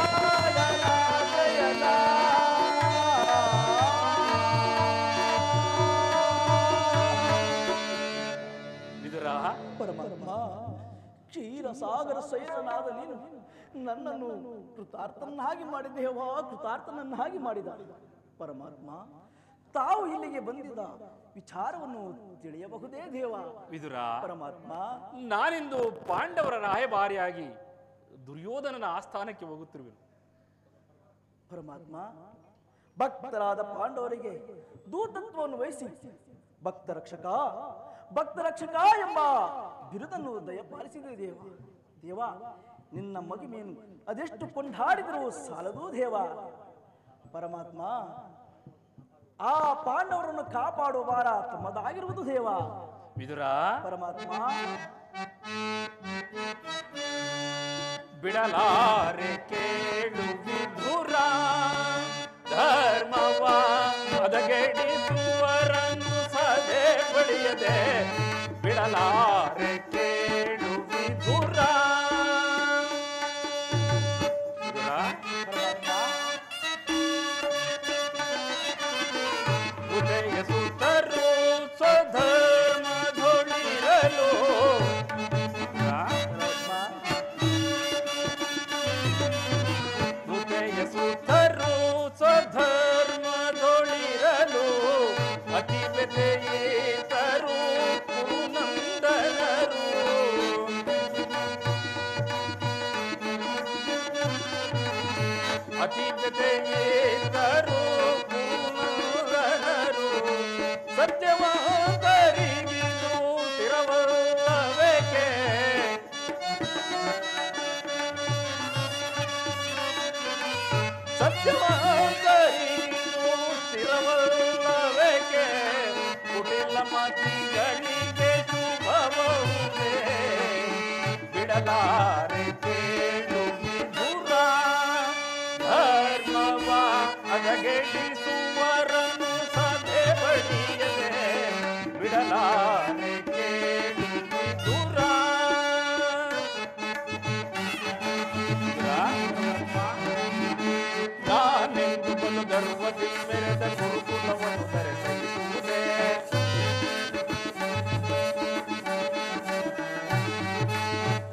ಸಾಗರ ಸಾಗರ ಸೈರನಾದ ನೀನು ನನ್ನನ್ನು ಕೃತಾರ್ಥನನ್ನಾಗಿ ಮಾಡಿದ್ದೇವಾ, ಕೃತಾರ್ಥನನ್ನಾಗಿ ಮಾಡಿದ ಪರಮಾತ್ಮ. ತಾವು ಇಲ್ಲಿಗೆ ಬಂದಿದ್ದ ವಿಚಾರವನ್ನು ತಿಳಿಯಬಹುದೇ ದೇವ? ವಿದುರ, ಪರಮಾತ್ಮ, ನಾನಿಂದು ಪಾಂಡವರ ರಾಯಭಾರಿಯಾಗಿ ದುರ್ಯೋಧನನ ಆಸ್ಥಾನಕ್ಕೆ ಹೋಗುತ್ತಿರುವೆನು. ಪರಮಾತ್ಮ, ಭಕ್ತರಾದ ಪಾಂಡವರಿಗೆ ದೂತತ್ವವನ್ನು ವಹಿಸಿ ಭಕ್ತ ರಕ್ಷಕ ಎಂಬ ಬಿರುದನ್ನು ದಯಪಾಲಿಸಿದೆ ದೇವ. ದೇವ, ನಿನ್ನ ಮಗಿಮೆಯನ್ನು ಅದೆಷ್ಟು ಕೊಂಡಾಡಿದರೂ ಸಾಲದು ದೇವ. ಪರಮಾತ್ಮ, ಆ ಪಾಂಡವರನ್ನು ಕಾಪಾಡುವ ಭಾರ ತಮ್ಮದಾಗಿರುವುದು ದೇವ. ವಿದುರ, ಪರಮಾತ್ಮ, ಬಿಡಲಾರೆ ಕೇಳು ವಿಧುರ, ಧರ್ಮವ ಅದಗೆಡಿಸುವರನ್ನು ಸದೆ ಬಳಿಯದೆ ಬಿಡಲಾರೆ ಕೇಳು ವಿಧುರ. ಉದಯ ಸುತರು ಸ್ವಧರ್ಮದೊಳಿರಲು ಸುತರು ಸ್ವಧರ್ಮದೊಳಿರಲು ಅತಿ ಬೆತೆಯೇತರು ಕುರುನಂದನರು. ಅತಿ ಬೆತೆಯೇತರು ಕುರುನಂದನರು. ಸತ್ಯವಂತರಿಗಿದು ಸ್ಥಿರವಲ್ಲವೇಕೆ? ಸತ್ಯವಂತರಿಗಿದು ಸ್ಥಿರವಲ್ಲವೇಕೆ? ಕುಟಿಲ ಮತಿಗಳಿಗೆ ಶುಭಬಹುದೇ ಬಿಡಲಾರೆ ಕೇಳು ವಿಧುರ, ಧರ್ಮವ ಅದಗೆಡಿಸುವರನ್ನು ಸದೆ ಬಳಿಯದೆ ಬಿಡಲಾರೆ ಕೇಳು ವಿಧುರ. ನಾನೆಂದು ಬಲು ಗರ್ವದಿ ಮೆರೆದ ಗುರುಕುಲವನ್ನು ಬೆರೆಸಲಿಸುವುದೇ,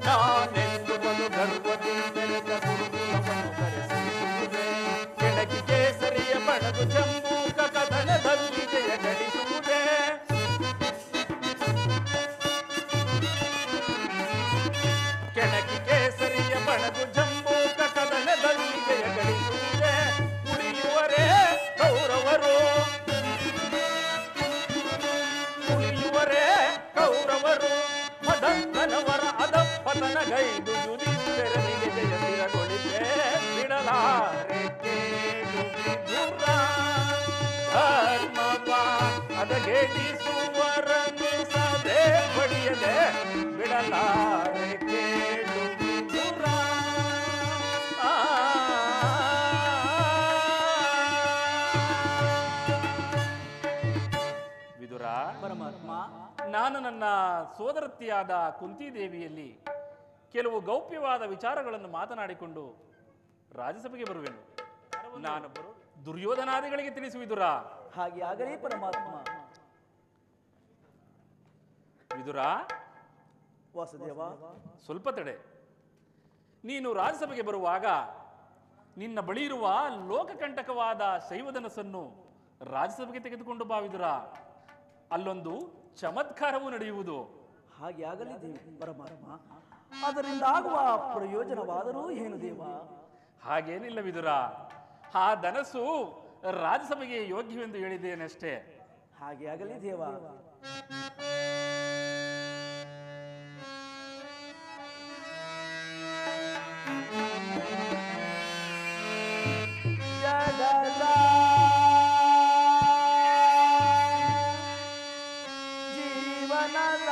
ನಾನೆಂದು ಬಲು ಗರ್ವದಿ ಮೆರೆದ ಗುರುಕುಲವನ್ನು ಬೆರೆಸಲಿಸುವುದೇ. ಕೆಣಕಿ ಕೇಸರಿಯ ಬಣಗು ಜಂಬೂಕ ಕದನದಲ್ಲಿ ಜಯ ಗಳಿಸುವುದೇ. ಕೆಣಕಿ ಕೇಸರಿಯ ಬಣಗು ಜಂಬೂಕ ಕದನದಲ್ಲಿ ಜಯ ಗಳಿಸುವುದೇ. ಉಳಿಯುವರೇ ಕೌರವರು, ಉಳಿಯುವರೇ ಕೌರವರು, ಮದಪ್ಪನವರ ಅದಪ್ಪತನಗೈದು ಯುಧಿಷ್ಠಿರನಿಗೆ ಜಯ ಸ್ಥಿರಗೊಳಿಸೆ ಬಿಡಲಾರೆ ಕೇಳು ವಿಧುರ, ಧರ್ಮವ ಅದಗೆಡಿಸುವರನ್ನು ಸದೆ ಬಡಿಯದೆ ಬಿಡಲಾರೆ ಕೇಳು ವಿಧುರ. ವಿದುರ, ಪರಮಾತ್ಮ, ನಾನು ನನ್ನ ಸೋದರತಿಯಾದ ಕುಂತಿದೇವಿಯಲ್ಲಿ ಕೆಲವು ಗೌಪ್ಯವಾದ ವಿಚಾರಗಳನ್ನು ಮಾತನಾಡಿಕೊಂಡು ರಾಜ್ಯಸಭೆಗೆ ಬರುವೆನು. ನಾನು ದುರ್ಯೋಧನಾದಿಗಳಿಗೆ ತಿಳಿಸುವಿದುರ. ಹಾಗೆ ಆಗಲಿ ಪರಮಾತ್ಮ. ವಿದುರ, ವಾಸುದೇವ, ಸ್ವಲ್ಪ ತಡೆ. ನೀನು ರಾಜ್ಯಸಭೆಗೆ ಬರುವಾಗ ನಿನ್ನ ಬಳಿ ಇರುವ ಲೋಕಕಂಟಕವಾದ ಶೈವಧನಸ್ಸನ್ನು ರಾಜ್ಯಸಭೆಗೆ ತೆಗೆದುಕೊಂಡು ಬಾ ವಿದುರ. ಅಲ್ಲೊಂದು ಚಮತ್ಕಾರವು ನಡೆಯುವುದು. ಹಾಗೆ ಆಗಲಿ ದೇವ ಪರಮಾತ್ಮ. ಅದರಿಂದ ಆಗುವ ಪ್ರಯೋಜನವಾದರೂ ಏನು ದೇವ? ಹಾಗೇನಿಲ್ಲ ವಿದುರ, ಆ ಧನಸ್ಸು ರಾಜ್ಯಸಭೆಗೆ ಯೋಗ್ಯವೆಂದು ಹೇಳಿದ್ದೇನಷ್ಟೇ. ಹಾಗೆ ಆಗಲಿ ದೇವ. ಜಗದ ಜೀವನದ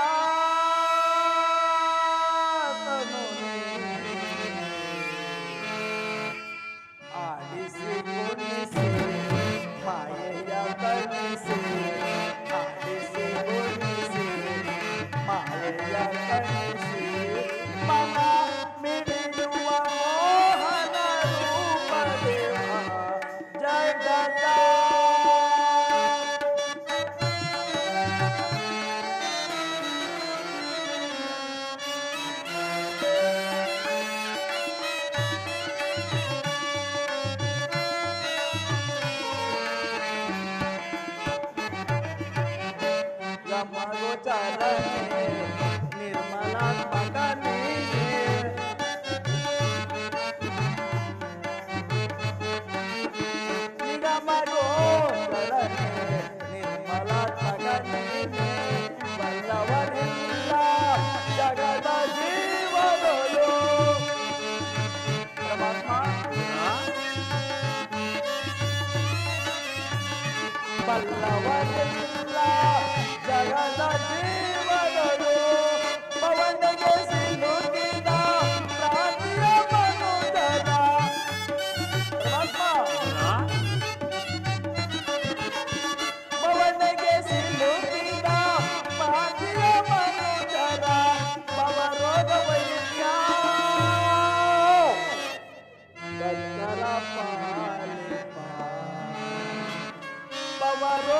ಆಡಿಸಿ ಕೊಡಿಸಿ ಮಾಯೆಯ ಕಳಿಸಿ, ಆಡಿಸಿ ಕೊಡಿಸಿ ಮಾಯೆಯ ಕಳಿಸಿ, ಮನ ಮಿಡಿಯುವ ಮೋಹನ ರೂಪ ದೇವ ಜಗದ. ಗೋಚರನೆ ನಿರ್ಮಲಾತ್ಮಕನೇ ನಿಗಮ ಗೋಚರನೆ ನಿರ್ಮಲಾತ್ಮಕನೇ ಬಲ್ಲವನಿಲ್ಲ ಜಗದ ಜೀವನಗಳು ಪರಮಾತ್ಮ ಬಲ್ಲವನಿಲ್ಲ ಜಗದ ಜೀವನಗಳು ಪವನಿಗೆ ಸಿಲುಕಿದ ಪ್ರಾಣಿಯ ಮನುಜರ ಪವನಿಗೆ ಸಿಲುಕಿದ ಪ್ರಾಣಿಯ ಮನುಜರ ಪವರೋಗ ವೈದ್ಯ ಭಕ್ತರ ಪಾಲಿಪ ಪವರೋ